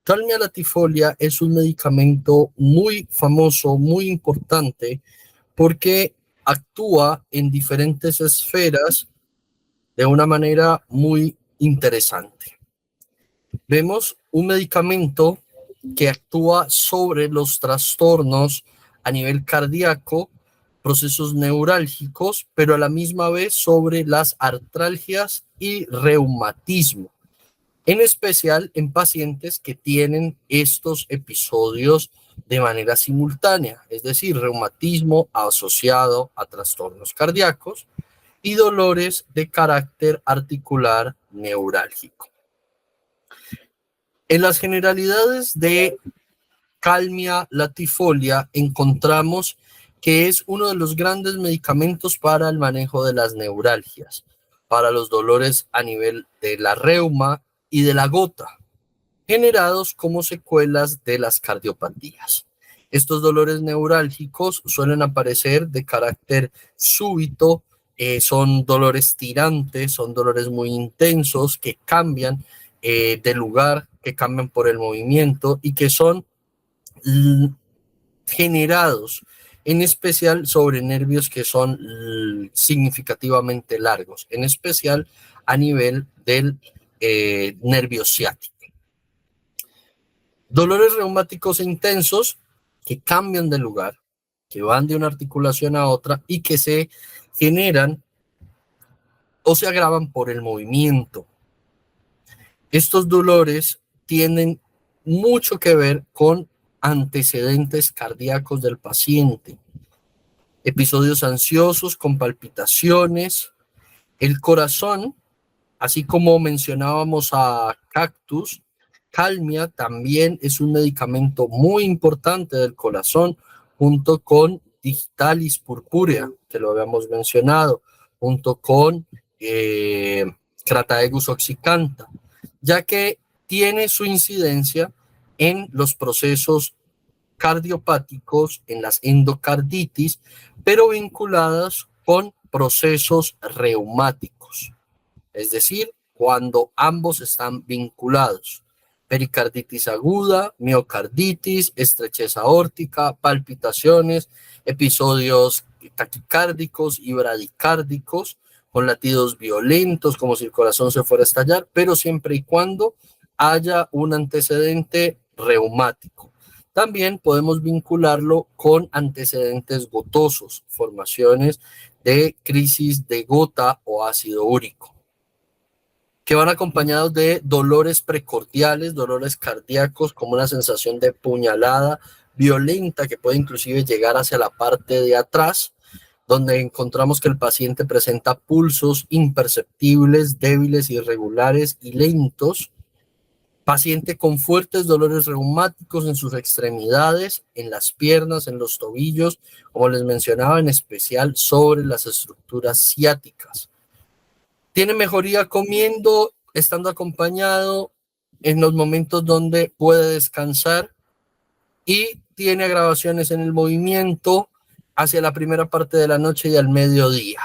Calmia latifolia es un medicamento muy famoso, muy importante, porque actúa en diferentes esferas de una manera muy interesante. Vemos un medicamento que actúa sobre los trastornos a nivel cardíaco, procesos neurálgicos, pero a la misma vez sobre las artralgias y reumatismo, en especial en pacientes que tienen estos episodios de manera simultánea, es decir, reumatismo asociado a trastornos cardíacos y dolores de carácter articular neurálgico. En las generalidades de Calmia latifolia encontramos que es uno de los grandes medicamentos para el manejo de las neuralgias, para los dolores a nivel de la reuma y de la gota, generados como secuelas de las cardiopatías. Estos dolores neurálgicos suelen aparecer de carácter súbito, son dolores tirantes, son dolores muy intensos que cambian de lugar, que cambian por el movimiento y que son generados en especial sobre nervios que son significativamente largos, en especial a nivel del nervio ciático. Dolores reumáticos intensos que cambian de lugar, que van de una articulación a otra y que se generan o se agravan por el movimiento. Estos dolores tienen mucho que ver con antecedentes cardíacos del paciente, episodios ansiosos con palpitaciones, el corazón, así como mencionábamos a Cactus, Calmia también es un medicamento muy importante del corazón, junto con Digitalis purpurea, que lo habíamos mencionado, junto con Crataegus oxycantha, ya que tiene su incidencia en los procesos cardiopáticos, en las endocarditis, pero vinculadas con procesos reumáticos. Es decir, cuando ambos están vinculados. Pericarditis aguda, miocarditis, estrechez aórtica, palpitaciones, episodios taquicárdicos y bradicárdicos, con latidos violentos, como si el corazón se fuera a estallar, pero siempre y cuando haya un antecedente reumático. También podemos vincularlo con antecedentes gotosos, formaciones de crisis de gota o ácido úrico, que van acompañados de dolores precordiales, dolores cardíacos, como una sensación de puñalada violenta que puede inclusive llegar hacia la parte de atrás, donde encontramos que el paciente presenta pulsos imperceptibles, débiles, irregulares y lentos. Paciente con fuertes dolores reumáticos en sus extremidades, en las piernas, en los tobillos, como les mencionaba, en especial sobre las estructuras ciáticas. Tiene mejoría comiendo, estando acompañado en los momentos donde puede descansar, y tiene agravaciones en el movimiento hacia la primera parte de la noche y al mediodía.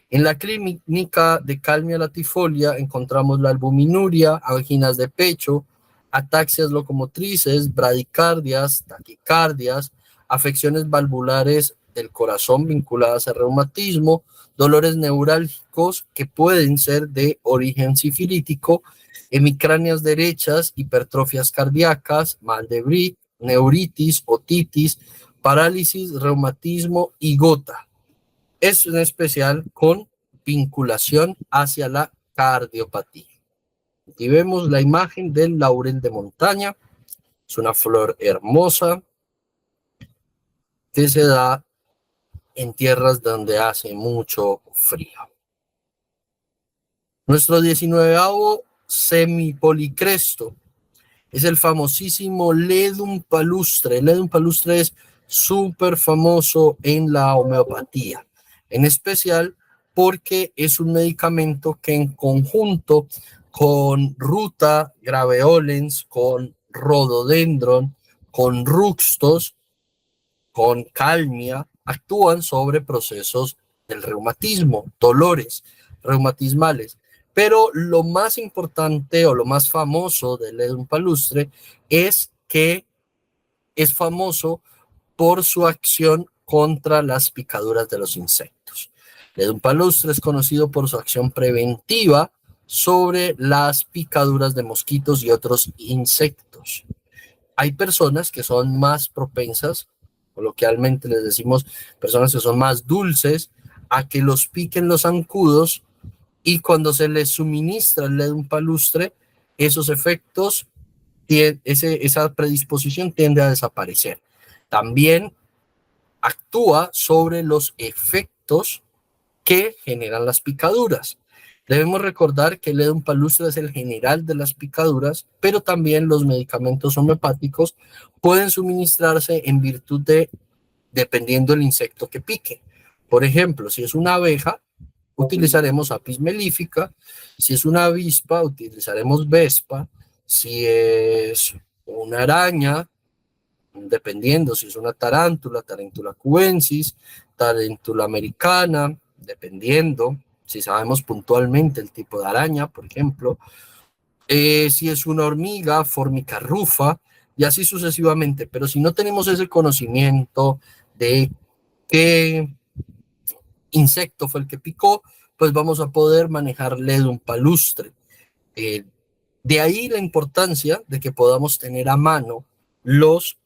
En la clínica de Calmia latifolia encontramos la albuminuria, anginas de pecho, ataxias locomotrices, bradicardias, taquicardias, afecciones valvulares del corazón vinculadas al reumatismo, dolores neurálgicos que pueden ser de origen sifilítico, hemicráneas derechas, hipertrofias cardíacas, mal de Bright, neuritis, otitis, parálisis, reumatismo y gota. Es en especial con vinculación hacia la cardiopatía. Aquí vemos la imagen del laurel de montaña. Es una flor hermosa que se da en tierras donde hace mucho frío. Nuestro 19º semipolicresto es el famosísimo Ledum palustre. El Ledum palustre es súper famoso en la homeopatía, en especial porque es un medicamento que en conjunto con ruta graveolens, con rhododendron, con ruxtos, con calmia, actúan sobre procesos del reumatismo, dolores reumatismales. Pero lo más importante o lo más famoso del Ledum palustre es que es famoso por su acción contra las picaduras de los insectos. Ledum palustre es conocido por su acción preventiva sobre las picaduras de mosquitos y otros insectos. Hay personas que son más propensas, coloquialmente les decimos personas que son más dulces, a que los piquen los zancudos, y cuando se les suministra el Ledum palustre, esos efectos, esa predisposición tiende a desaparecer. También actúa sobre los efectos que generan las picaduras. Debemos recordar que el Ledum palustre es el general de las picaduras, pero también los medicamentos homeopáticos pueden suministrarse en virtud de, dependiendo del insecto que pique. Por ejemplo, si es una abeja, utilizaremos apis melífica. Si es una avispa, utilizaremos vespa. Si es una araña, dependiendo si es una tarántula, tarántula cubensis, tarántula americana, dependiendo si sabemos puntualmente el tipo de araña, por ejemplo, si es una hormiga, Formica rufa, y así sucesivamente. Pero si no tenemos ese conocimiento de qué insecto fue el que picó, pues vamos a poder manejar Ledum palustre. Eh, de ahí la importancia de que podamos tener a mano los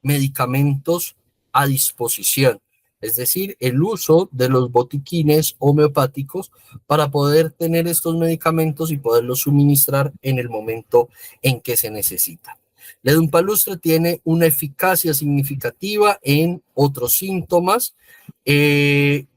medicamentos a disposición, es decir, el uso de los botiquines homeopáticos para poder tener estos medicamentos y poderlos suministrar en el momento en que se necesita. Ledum palustre tiene una eficacia significativa en otros síntomas que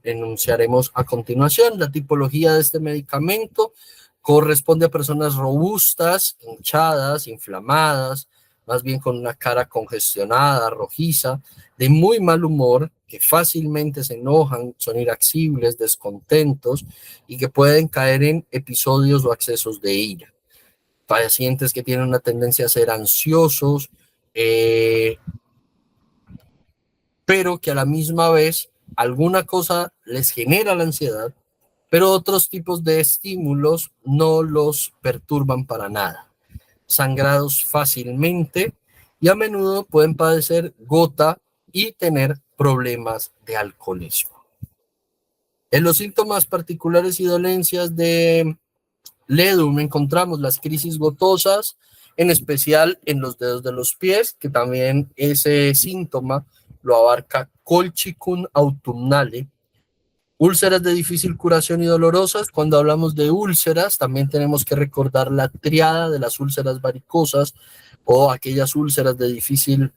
enunciaremos a continuación. La tipología de este medicamento corresponde a personas robustas, hinchadas, inflamadas, más bien con una cara congestionada, rojiza, de muy mal humor, que fácilmente se enojan, son irascibles, descontentos y que pueden caer en episodios o accesos de ira. Pacientes que tienen una tendencia a ser ansiosos, pero que a la misma vez alguna cosa les genera la ansiedad, pero otros tipos de estímulos no los perturban para nada. Sangrados fácilmente y a menudo pueden padecer gota y tener problemas de alcoholismo. En los síntomas particulares y dolencias de Ledum encontramos las crisis gotosas, en especial en los dedos de los pies, que también ese síntoma lo abarca colchicum autumnale. Úlceras de difícil curación y dolorosas. Cuando hablamos de úlceras, también tenemos que recordar la triada de las úlceras varicosas o aquellas úlceras de difícil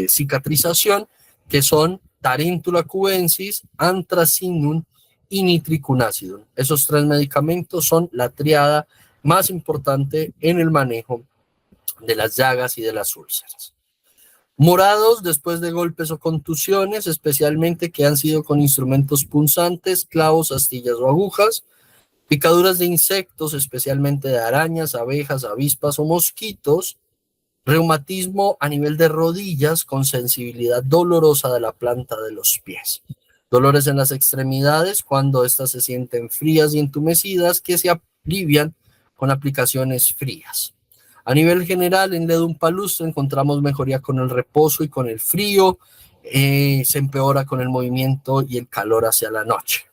cicatrización, que son Tarentula cubensis, Anthracinum y Nitricunacidum. Esos tres medicamentos son la triada más importante en el manejo de las llagas y de las úlceras. Morados después de golpes o contusiones, especialmente que han sido con instrumentos punzantes, clavos, astillas o agujas. Picaduras de insectos, especialmente de arañas, abejas, avispas o mosquitos. Reumatismo a nivel de rodillas con sensibilidad dolorosa de la planta de los pies. Dolores en las extremidades cuando éstas se sienten frías y entumecidas que se alivian con aplicaciones frías. A nivel general, en Ledum palustre encontramos mejoría con el reposo y con el frío, se empeora con el movimiento y el calor hacia la noche.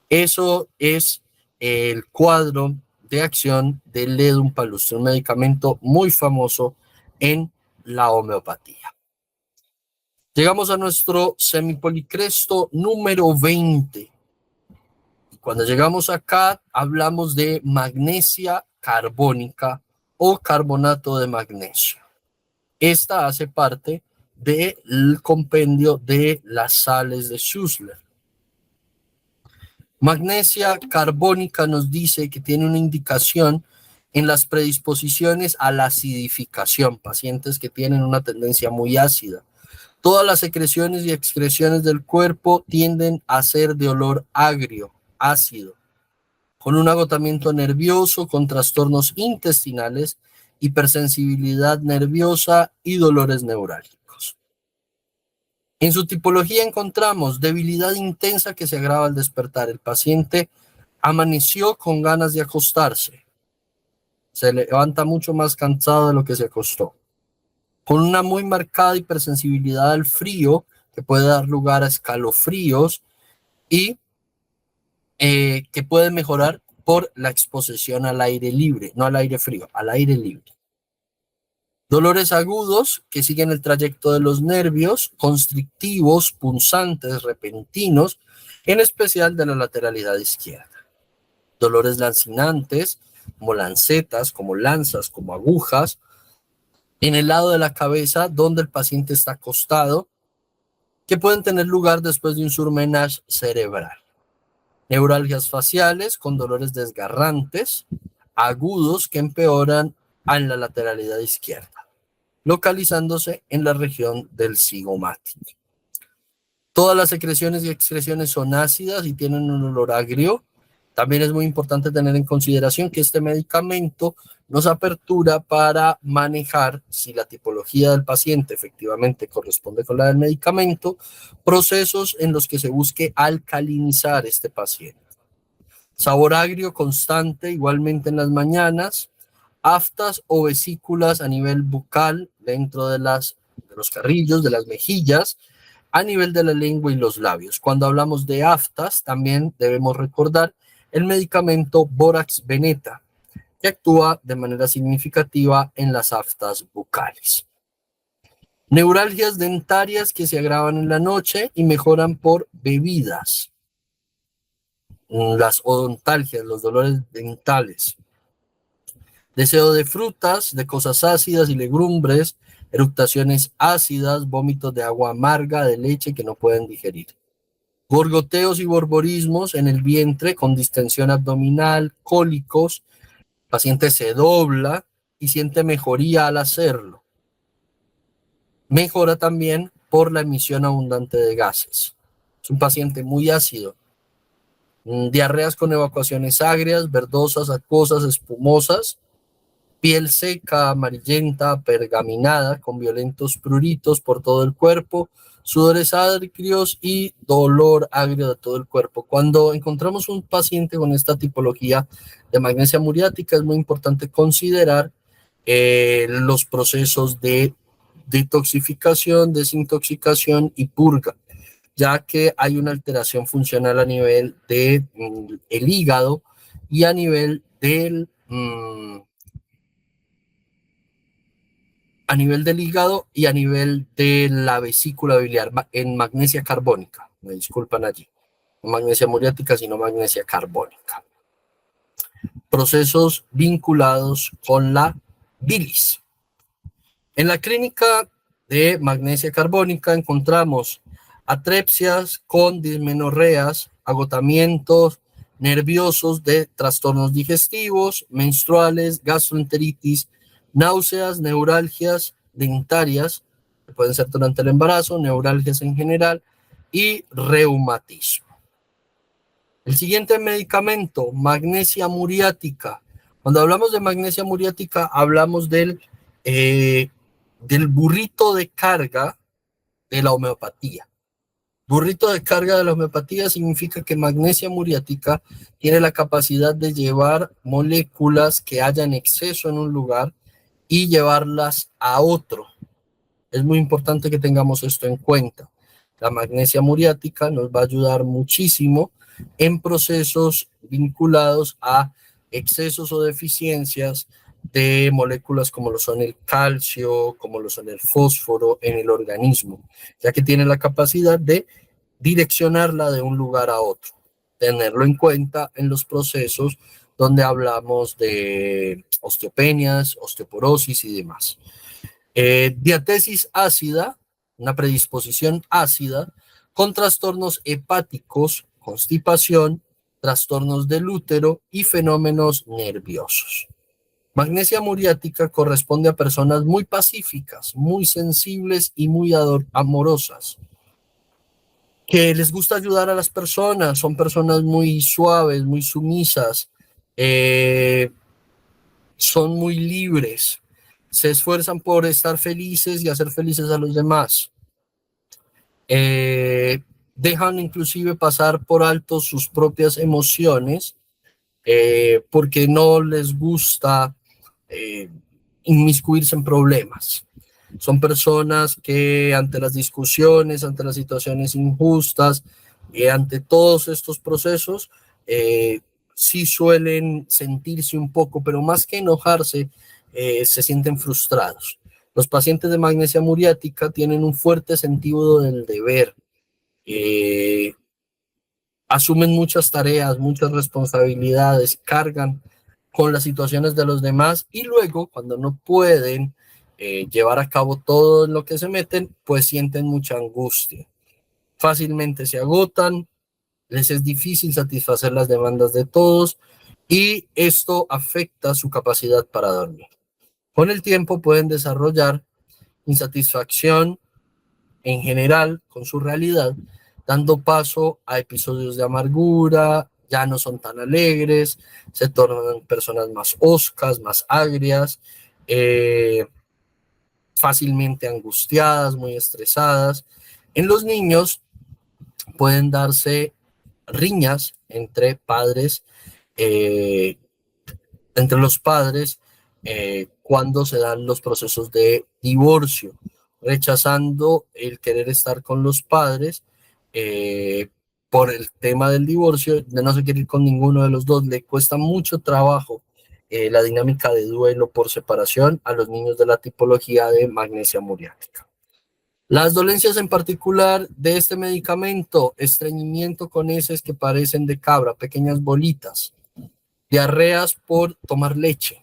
Eso es el cuadro de acción de Ledum palustre, un medicamento muy famoso en la homeopatía. Llegamos a nuestro semipolicresto número 20. Cuando llegamos acá, hablamos de magnesia carbónica o carbonato de magnesio. Esta hace parte del compendio de las sales de Schussler. Magnesia carbónica nos dice que tiene una indicación en las predisposiciones a la acidificación, pacientes que tienen una tendencia muy ácida. Todas las secreciones y excreciones del cuerpo tienden a ser de olor agrio, ácido, con un agotamiento nervioso, con trastornos intestinales, hipersensibilidad nerviosa y dolores neurálgicos. En su tipología encontramos debilidad intensa que se agrava al despertar. El paciente amaneció con ganas de acostarse. Se levanta mucho más cansado de lo que se acostó. Con una muy marcada hipersensibilidad al frío, que puede dar lugar a escalofríos y que puede mejorar por la exposición al aire libre, no al aire frío, al aire libre. Dolores agudos que siguen el trayecto de los nervios, constrictivos, punzantes, repentinos, en especial de la lateralidad izquierda. Dolores lancinantes, como lancetas, como lanzas, como agujas, en el lado de la cabeza donde el paciente está acostado, que pueden tener lugar después de un surmenage cerebral. Neuralgias faciales con dolores desgarrantes, agudos que empeoran en la lateralidad izquierda, localizándose en la región del cigomático. Todas las secreciones y excreciones son ácidas y tienen un olor agrio, También es muy importante tener en consideración que este medicamento nos apertura para manejar, si la tipología del paciente efectivamente corresponde con la del medicamento, procesos en los que se busque alcalinizar este paciente. Sabor agrio constante igualmente en las mañanas, aftas o vesículas a nivel bucal dentro de los carrillos, de las mejillas, a nivel de la lengua y los labios. Cuando hablamos de aftas, también debemos recordar el medicamento Borax Veneta, que actúa de manera significativa en las aftas bucales. Neuralgias dentarias que se agravan en la noche y mejoran por bebidas. Las odontalgias, los dolores dentales. Deseo de frutas, de cosas ácidas y legumbres, eructaciones ácidas, vómitos de agua amarga, de leche que no pueden digerir. Gorgoteos y borborismos en el vientre con distensión abdominal, cólicos. El paciente se dobla y siente mejoría al hacerlo. Mejora también por la emisión abundante de gases. Es un paciente muy ácido. Diarreas con evacuaciones agrias, verdosas, acuosas, espumosas. Piel seca, amarillenta, pergaminada, con violentos pruritos por todo el cuerpo, sudores agrios y dolor agrio de todo el cuerpo. Cuando encontramos un paciente con esta tipología de magnesia muriática, es muy importante considerar los procesos de detoxificación, desintoxicación y purga, ya que hay una alteración funcional a nivel del el hígado y a nivel del hígado y a nivel de la vesícula biliar en magnesia carbónica. Me disculpan allí. No magnesia muriática, sino magnesia carbónica. Procesos vinculados con la bilis. En la clínica de magnesia carbónica encontramos atrepsias con dismenorreas, agotamientos nerviosos de trastornos digestivos, menstruales, gastroenteritis, náuseas, neuralgias dentarias, que pueden ser durante el embarazo, neuralgias en general, y reumatismo. El siguiente medicamento, magnesia muriática. Cuando hablamos de magnesia muriática, hablamos del burrito de carga de la homeopatía. Burrito de carga de la homeopatía significa que magnesia muriática tiene la capacidad de llevar moléculas que haya en exceso en un lugar y llevarlas a otro. Es muy importante que tengamos esto en cuenta. La magnesia muriática nos va a ayudar muchísimo en procesos vinculados a excesos o deficiencias de moléculas como lo son el calcio, como lo son el fósforo en el organismo, ya que tiene la capacidad de direccionarla de un lugar a otro. Tenerlo en cuenta en los procesos donde hablamos de osteopenias, osteoporosis y demás. Diatesis ácida, una predisposición ácida, con trastornos hepáticos, constipación, trastornos del útero y fenómenos nerviosos. Magnesia muriática corresponde a personas muy pacíficas, muy sensibles y muy amorosas, que les gusta ayudar a las personas, son personas muy suaves, muy sumisas, son muy libres, se esfuerzan por estar felices y hacer felices a los demás. Dejan inclusive pasar por alto sus propias emociones porque no les gusta inmiscuirse en problemas. Son personas que ante las discusiones, ante las situaciones injustas y ante todos estos procesos, sí suelen sentirse un poco, pero más que enojarse, se sienten frustrados. Los pacientes de magnesia muriática tienen un fuerte sentido del deber, asumen muchas tareas, muchas responsabilidades, cargan con las situaciones de los demás y luego cuando no pueden llevar a cabo todo en lo que se meten, pues sienten mucha angustia. Fácilmente se agotan, les es difícil satisfacer las demandas de todos y esto afecta su capacidad para dormir. Con el tiempo pueden desarrollar insatisfacción en general con su realidad, dando paso a episodios de amargura, ya no son tan alegres, se tornan personas más hoscas, más agrias, fácilmente angustiadas, muy estresadas. En los niños pueden darse riñas eh, entre los padres cuando se dan los procesos de divorcio, rechazando el querer estar con los padres por el tema del divorcio, de no se quiere ir con ninguno de los dos, le cuesta mucho trabajo la dinámica de duelo por separación a los niños de la tipología de magnesia muriática. Las dolencias en particular de este medicamento: estreñimiento con heces que parecen de cabra, pequeñas bolitas, diarreas por tomar leche,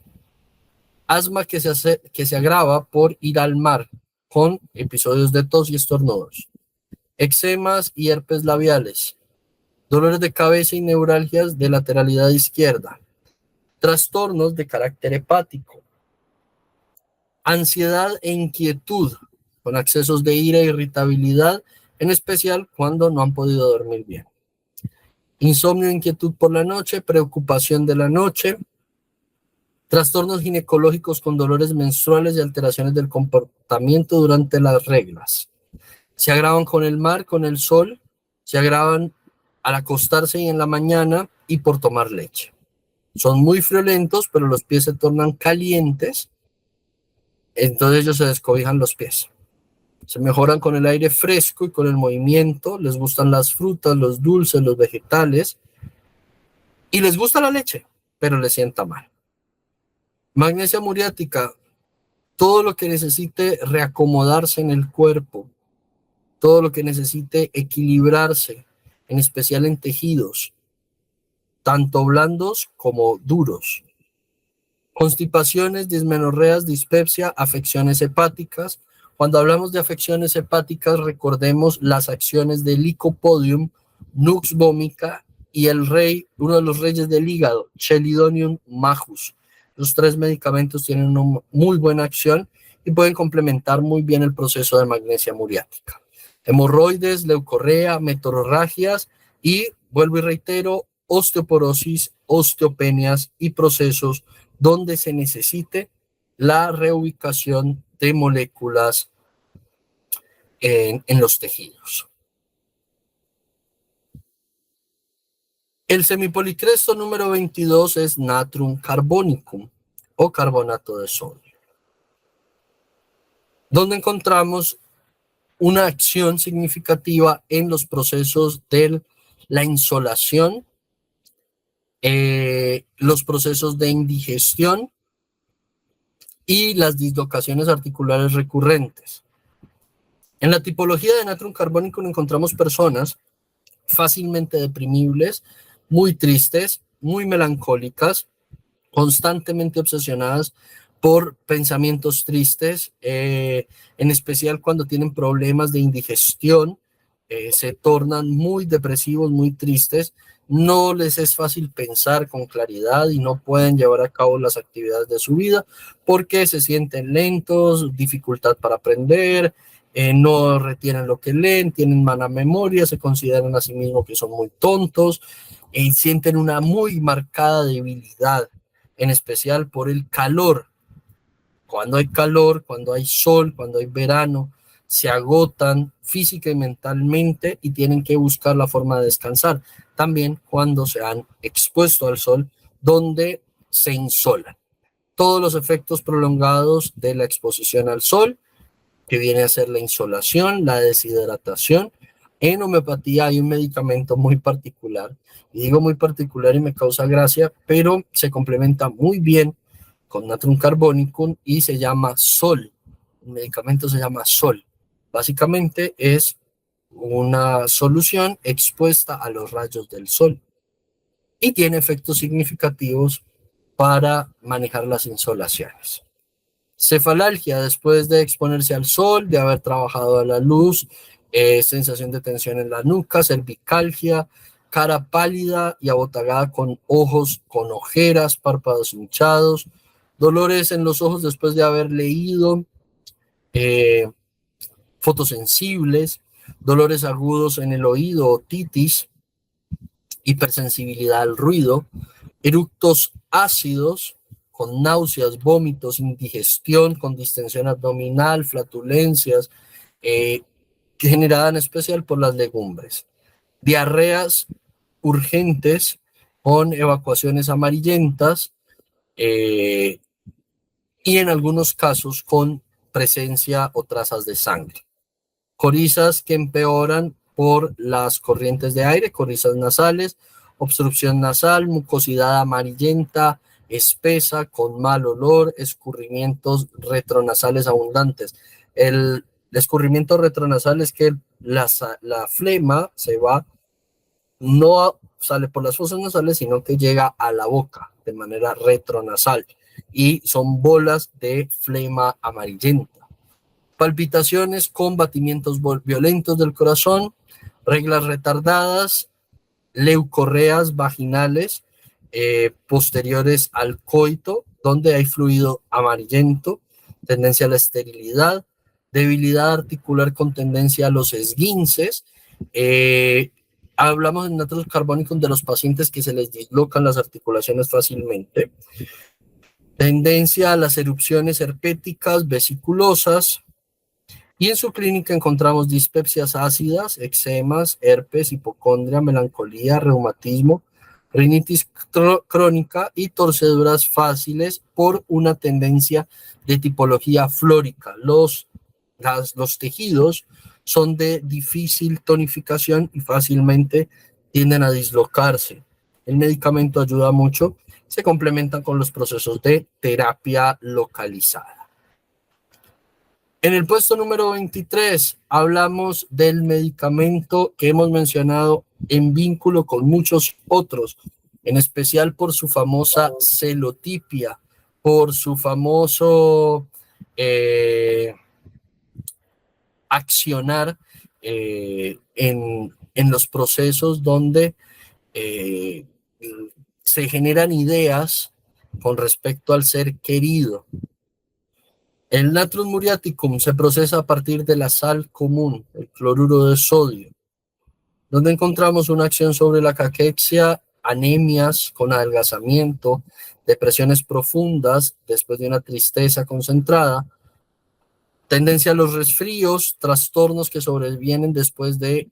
asma que se agrava por ir al mar con episodios de tos y estornudos, eczemas y herpes labiales, dolores de cabeza y neuralgias de lateralidad izquierda, trastornos de carácter hepático, ansiedad e inquietud con accesos de ira e irritabilidad, en especial cuando no han podido dormir bien, insomnio e inquietud por la noche, preocupación de la noche, trastornos ginecológicos con dolores menstruales y alteraciones del comportamiento durante las reglas. Se agravan con el mar, con el sol, se agravan al acostarse y en la mañana y por tomar leche. Son muy friolentos, pero los pies se tornan calientes, entonces ellos se descobijan los pies. Se mejoran con el aire fresco y con el movimiento, les gustan las frutas, los dulces, los vegetales, y les gusta la leche, pero les sienta mal. Magnesia muriática: todo lo que necesite reacomodarse en el cuerpo, todo lo que necesite equilibrarse, en especial en tejidos, tanto blandos como duros. Constipaciones, dismenorreas, dispepsia, afecciones hepáticas. Cuando hablamos de afecciones hepáticas, recordemos las acciones del Lycopodium, Nux vomica y uno de los reyes del hígado, Chelidonium majus. Los tres medicamentos tienen una muy buena acción y pueden complementar muy bien el proceso de magnesia muriática. Hemorroides, leucorrea, metorragias y, vuelvo y reitero, osteoporosis, osteopenias y procesos donde se necesite la reubicación de moléculas en los tejidos. El semipolicresto número 22 es natrum carbonicum o carbonato de sodio, donde encontramos una acción significativa en los procesos de la insolación, los procesos de indigestión y las dislocaciones articulares recurrentes. En la tipología de natrum carbonicum encontramos personas fácilmente deprimibles, muy tristes, muy melancólicas, constantemente obsesionadas por pensamientos tristes, en especial cuando tienen problemas de indigestión, se tornan muy depresivos, muy tristes, no les es fácil pensar con claridad y no pueden llevar a cabo las actividades de su vida porque se sienten lentos, dificultad para aprender, no retienen lo que leen, tienen mala memoria, se consideran a sí mismos que son muy tontos, sienten una muy marcada debilidad, en especial por el calor. Cuando hay calor, cuando hay sol, cuando hay verano, se agotan física y mentalmente y tienen que buscar la forma de descansar. También cuando se han expuesto al sol, donde se insolan. Todos los efectos prolongados de la exposición al sol, que viene a ser la insolación, la deshidratación. En homeopatía hay un medicamento muy particular, y digo muy particular y me causa gracia, pero se complementa muy bien con natrum carbonicum y se llama Sol. El medicamento se llama Sol. Básicamente es una solución expuesta a los rayos del sol y tiene efectos significativos para manejar las insolaciones. Cefalalgia después de exponerse al sol, de haber trabajado a la luz, sensación de tensión en la nuca, cervicalgia, cara pálida y abotagada con ojos con ojeras, párpados hinchados, dolores en los ojos después de haber leído, fotosensibles, dolores agudos en el oído, otitis hipersensibilidad al ruido, eructos ácidos con náuseas, vómitos, indigestión, con distensión abdominal, flatulencias, generada en especial por las legumbres, diarreas urgentes con evacuaciones amarillentas, y en algunos casos con presencia o trazas de sangre. Corizas que empeoran por las corrientes de aire, corizas nasales, obstrucción nasal, mucosidad amarillenta, espesa, con mal olor, escurrimientos retronasales abundantes. El escurrimiento retronasal es que la flema se va, no sale por las fosas nasales, sino que llega a la boca de manera retronasal y son bolas de flema amarillenta. Palpitaciones con batimientos violentos del corazón, reglas retardadas, leucorreas vaginales posteriores al coito, donde hay fluido amarillento, tendencia a la esterilidad, debilidad articular con tendencia a los esguinces. Hablamos en Natros Carbonicum de los pacientes que se les dislocan las articulaciones fácilmente. Tendencia a las erupciones herpéticas, vesiculosas. Y en su clínica encontramos dispepsias ácidas, eczemas, herpes, hipocondria, melancolía, reumatismo, rinitis crónica y torceduras fáciles por una tendencia de tipología flórica. Los tejidos son de difícil tonificación y fácilmente tienden a dislocarse. El medicamento ayuda mucho, se complementan con los procesos de terapia localizada. En el puesto número 23 hablamos del medicamento que hemos mencionado en vínculo con muchos otros, en especial por su famosa celotipia, por su famoso accionar en los procesos donde se generan ideas con respecto al ser querido. El Natrum muriaticum se procesa a partir de la sal común, el cloruro de sodio, donde encontramos una acción sobre la caquexia, anemias con adelgazamiento, depresiones profundas después de una tristeza concentrada, tendencia a los resfríos, trastornos que sobrevienen después de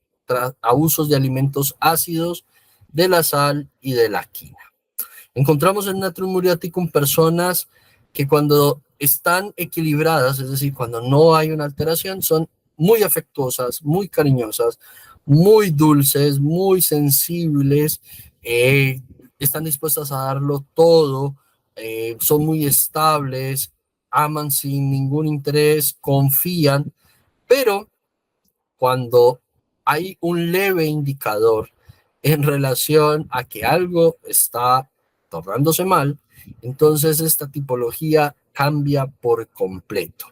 abusos de alimentos ácidos, de la sal y de la quina. Encontramos en Natrum muriaticum personas que cuando están equilibradas, es decir, cuando no hay una alteración, son muy afectuosas, muy cariñosas, muy dulces, muy sensibles, están dispuestas a darlo todo, son muy estables, aman sin ningún interés, confían, pero cuando hay un leve indicador en relación a que algo está tornándose mal, entonces esta tipología cambia por completo.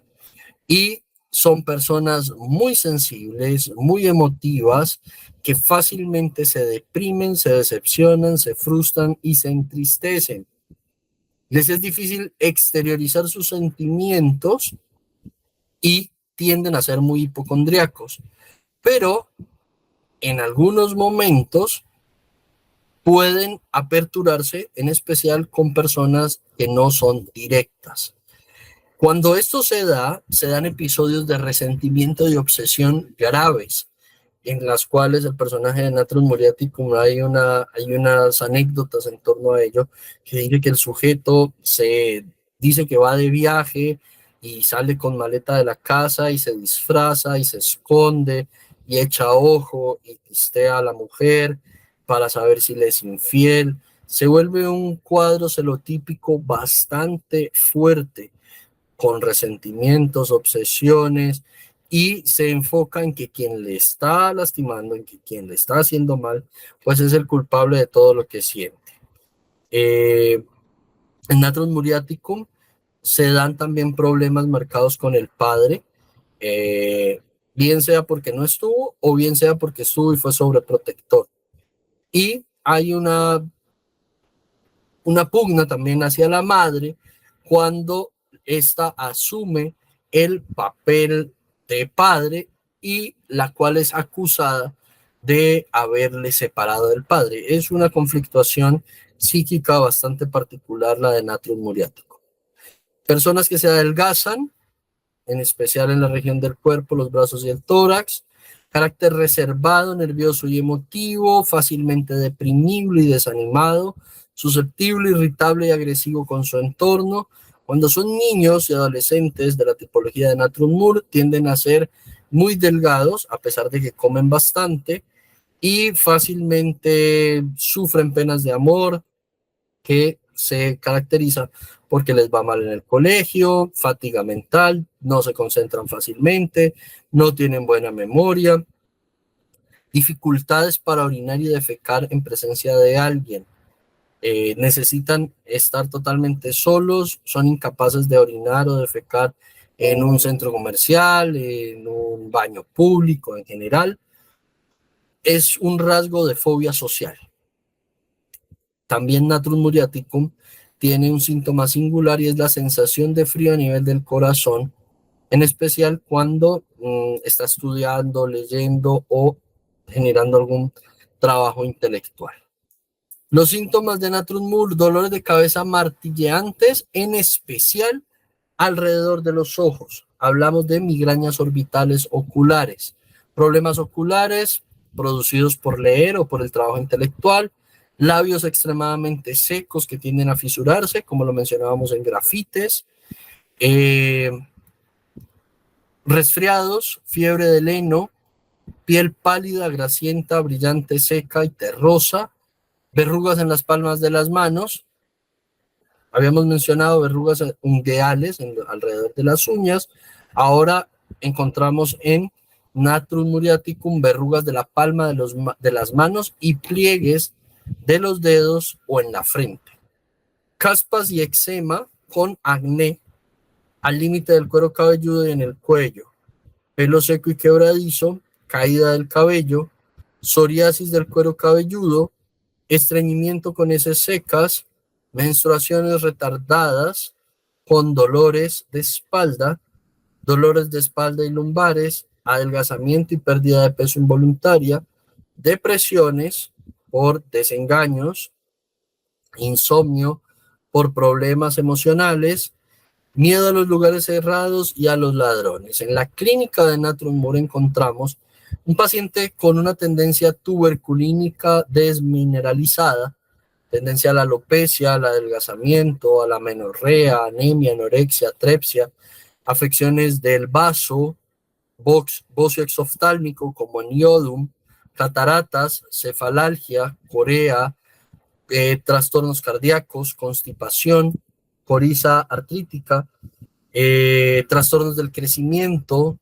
Y son personas muy sensibles, muy emotivas, que fácilmente se deprimen, se decepcionan, se frustran y se entristecen. Les es difícil exteriorizar sus sentimientos y tienden a ser muy hipocondríacos. Pero en algunos momentos pueden aperturarse, en especial con personas que no son directas. Cuando esto se dan episodios de resentimiento y obsesión graves, en las cuales el personaje de Natrum muriaticum hay unas anécdotas en torno a ello, que dice que el sujeto se dice que va de viaje y sale con maleta de la casa y se disfraza y se esconde y echa ojo y pistea a la mujer para saber si le es infiel. Se vuelve un cuadro celotípico bastante fuerte, con resentimientos, obsesiones, y se enfoca en que quien le está lastimando, en que quien le está haciendo mal, pues es el culpable de todo lo que siente. En Natrum muriaticum se dan también problemas marcados con el padre, bien sea porque no estuvo o bien sea porque estuvo y fue sobreprotector. Y hay una pugna también hacia la madre cuando ésta asume el papel de padre y la cual es acusada de haberle separado del padre. Es una conflictuación psíquica bastante particular la de natrium muriático. Personas que se adelgazan, en especial en la región del cuerpo, los brazos y el tórax, carácter reservado, nervioso y emotivo, fácilmente deprimible y desanimado, susceptible, irritable y agresivo con su entorno. Cuando son niños y adolescentes de la tipología de Natrium Mur, tienden a ser muy delgados, a pesar de que comen bastante, y fácilmente sufren penas de amor, que se caracteriza porque les va mal en el colegio, fatiga mental, no se concentran fácilmente, no tienen buena memoria, dificultades para orinar y defecar en presencia de alguien. Necesitan estar totalmente solos, son incapaces de orinar o defecar en un centro comercial, en un baño público en general. Es un rasgo de fobia social. También Natrus muriaticum tiene un síntoma singular y es la sensación de frío a nivel del corazón, en especial cuando está estudiando, leyendo o generando algún trabajo intelectual. Los síntomas de Natrus mur, dolores de cabeza martilleantes, en especial alrededor de los ojos. Hablamos de migrañas orbitales oculares, problemas oculares producidos por leer o por el trabajo intelectual, labios extremadamente secos que tienden a fisurarse, como lo mencionábamos en grafites, resfriados, fiebre del heno, piel pálida, grasienta, brillante, seca y terrosa, verrugas en las palmas de las manos. Habíamos mencionado verrugas ungueales alrededor de las uñas. Ahora encontramos en Natrus muriaticum verrugas de la palma de las manos y pliegues de los dedos o en la frente. Caspas y eczema con acné al límite del cuero cabelludo y en el cuello. Pelo seco y quebradizo, caída del cabello, psoriasis del cuero cabelludo, estreñimiento con heces secas, menstruaciones retardadas con dolores de espalda y lumbares, adelgazamiento y pérdida de peso involuntaria, depresiones por desengaños, insomnio por problemas emocionales, miedo a los lugares cerrados y a los ladrones. En la clínica de Natrus mur encontramos un paciente con una tendencia tuberculínica desmineralizada, tendencia a la alopecia, al adelgazamiento, a la menorrea, anemia, anorexia, atrepsia, afecciones del vaso, bocio exoftálmico como niodum, cataratas, cefalalgia, corea, trastornos cardíacos, constipación, coriza artrítica, trastornos del crecimiento,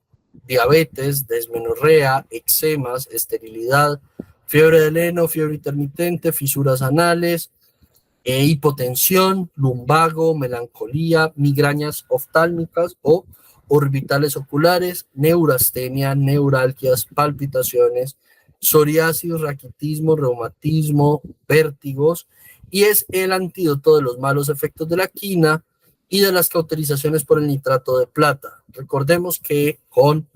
diabetes, desmenorrea, eczemas, esterilidad, fiebre del heno, fiebre intermitente, fisuras anales, hipotensión, lumbago, melancolía, migrañas oftálmicas o orbitales oculares, neurastenia, neuralgias, palpitaciones, psoriasis, raquitismo, reumatismo, vértigos, y es el antídoto de los malos efectos de la quina y de las cauterizaciones por el nitrato de plata. Recordemos que con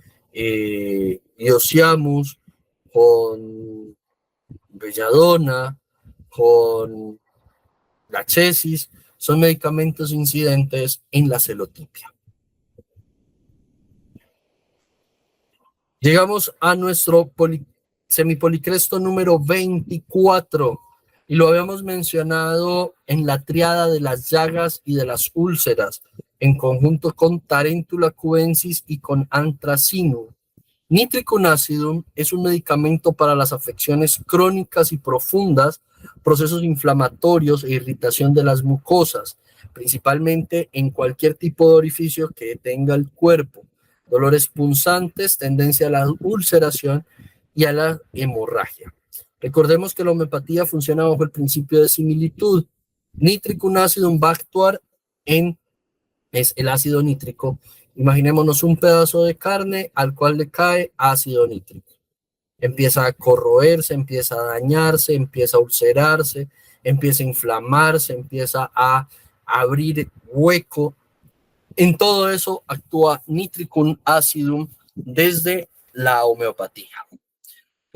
Iosiamus, con belladona, con la chesis, son medicamentos incidentes en la celotipia. Llegamos a nuestro semipolicresto número 24 y lo habíamos mencionado en la triada de las llagas y de las úlceras, en conjunto con Tarentula cubensis y con Anthracinum. Nitricum acidum es un medicamento para las afecciones crónicas y profundas, procesos inflamatorios e irritación de las mucosas, principalmente en cualquier tipo de orificio que tenga el cuerpo, dolores punzantes, tendencia a la ulceración y a la hemorragia. Recordemos que la homeopatía funciona bajo el principio de similitud. Nitricum acidum va a actuar es el ácido nítrico. Imaginémonos un pedazo de carne al cual le cae ácido nítrico. Empieza a corroerse, empieza a dañarse, empieza a ulcerarse, empieza a inflamarse, empieza a abrir hueco. En todo eso actúa Nitricum acidum desde la homeopatía.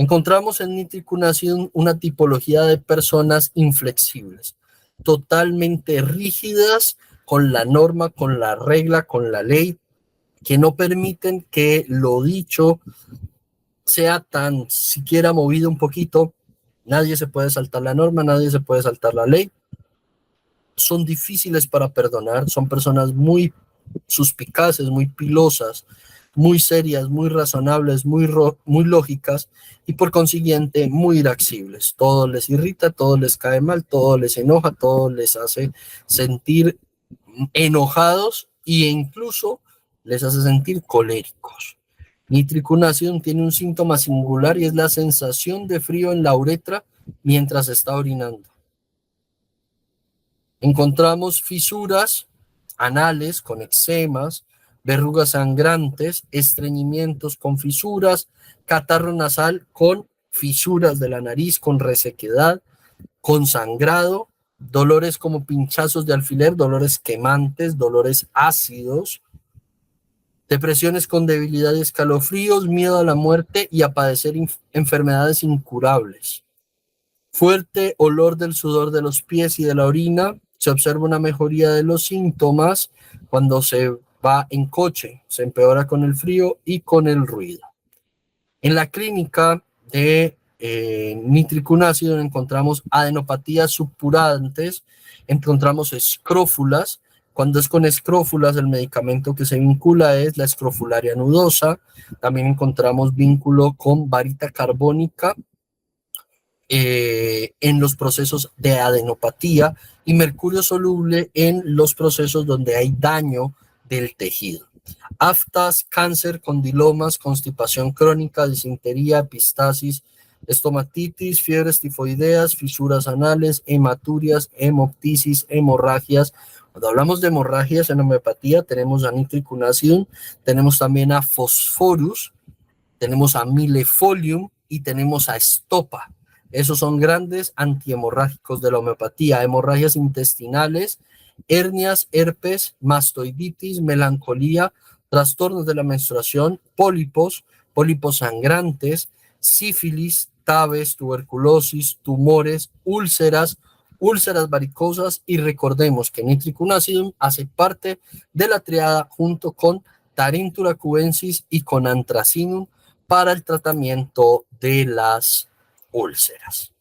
Encontramos en nitricunacidum una tipología de personas inflexibles, totalmente rígidas con la norma, con la regla, con la ley, que no permiten que lo dicho sea tan siquiera movido un poquito. Nadie se puede saltar la norma, nadie se puede saltar la ley. Son difíciles para perdonar, son personas muy suspicaces, muy pilosas, muy serias, muy razonables, muy lógicas y por consiguiente muy irascibles. Todo les irrita, todo les cae mal, todo les enoja, todo les hace sentir enojados e incluso les hace sentir coléricos. Nitricunacidum tiene un síntoma singular y es la sensación de frío en la uretra mientras está orinando. Encontramos fisuras anales con eczemas, verrugas sangrantes, estreñimientos con fisuras, catarro nasal con fisuras de la nariz, con resequedad, con sangrado, dolores como pinchazos de alfiler, dolores quemantes, dolores ácidos, depresiones con debilidad y escalofríos, miedo a la muerte y a padecer enfermedades incurables. Fuerte olor del sudor de los pies y de la orina. Se observa una mejoría de los síntomas cuando se va en coche. Se empeora con el frío y con el ruido. En la clínica de nitricunácido encontramos adenopatías suppurantes, encontramos escrófulas. Cuando es con escrófulas, el medicamento que se vincula es la escrofularia nudosa. También encontramos vínculo con varita carbónica en los procesos de adenopatía y mercurio soluble en los procesos donde hay daño del tejido. Aftas, cáncer, condilomas, constipación crónica, disentería, epistasis, estomatitis, fiebres tifoideas, fisuras anales, hematurias, hemoptisis, hemorragias. Cuando hablamos de hemorragias en homeopatía tenemos a nitricunacidum, tenemos también a phosphorus, tenemos a milefolium y tenemos a estopa. Esos son grandes antihemorrágicos de la homeopatía. Hemorragias intestinales, hernias, herpes, mastoiditis, melancolía, trastornos de la menstruación, pólipos, pólipos sangrantes, sífilis, tabes, tuberculosis, tumores, úlceras, úlceras varicosas y recordemos que nitricunacidum hace parte de la triada junto con Taríntura cubensis y con antracinum para el tratamiento de las úlceras.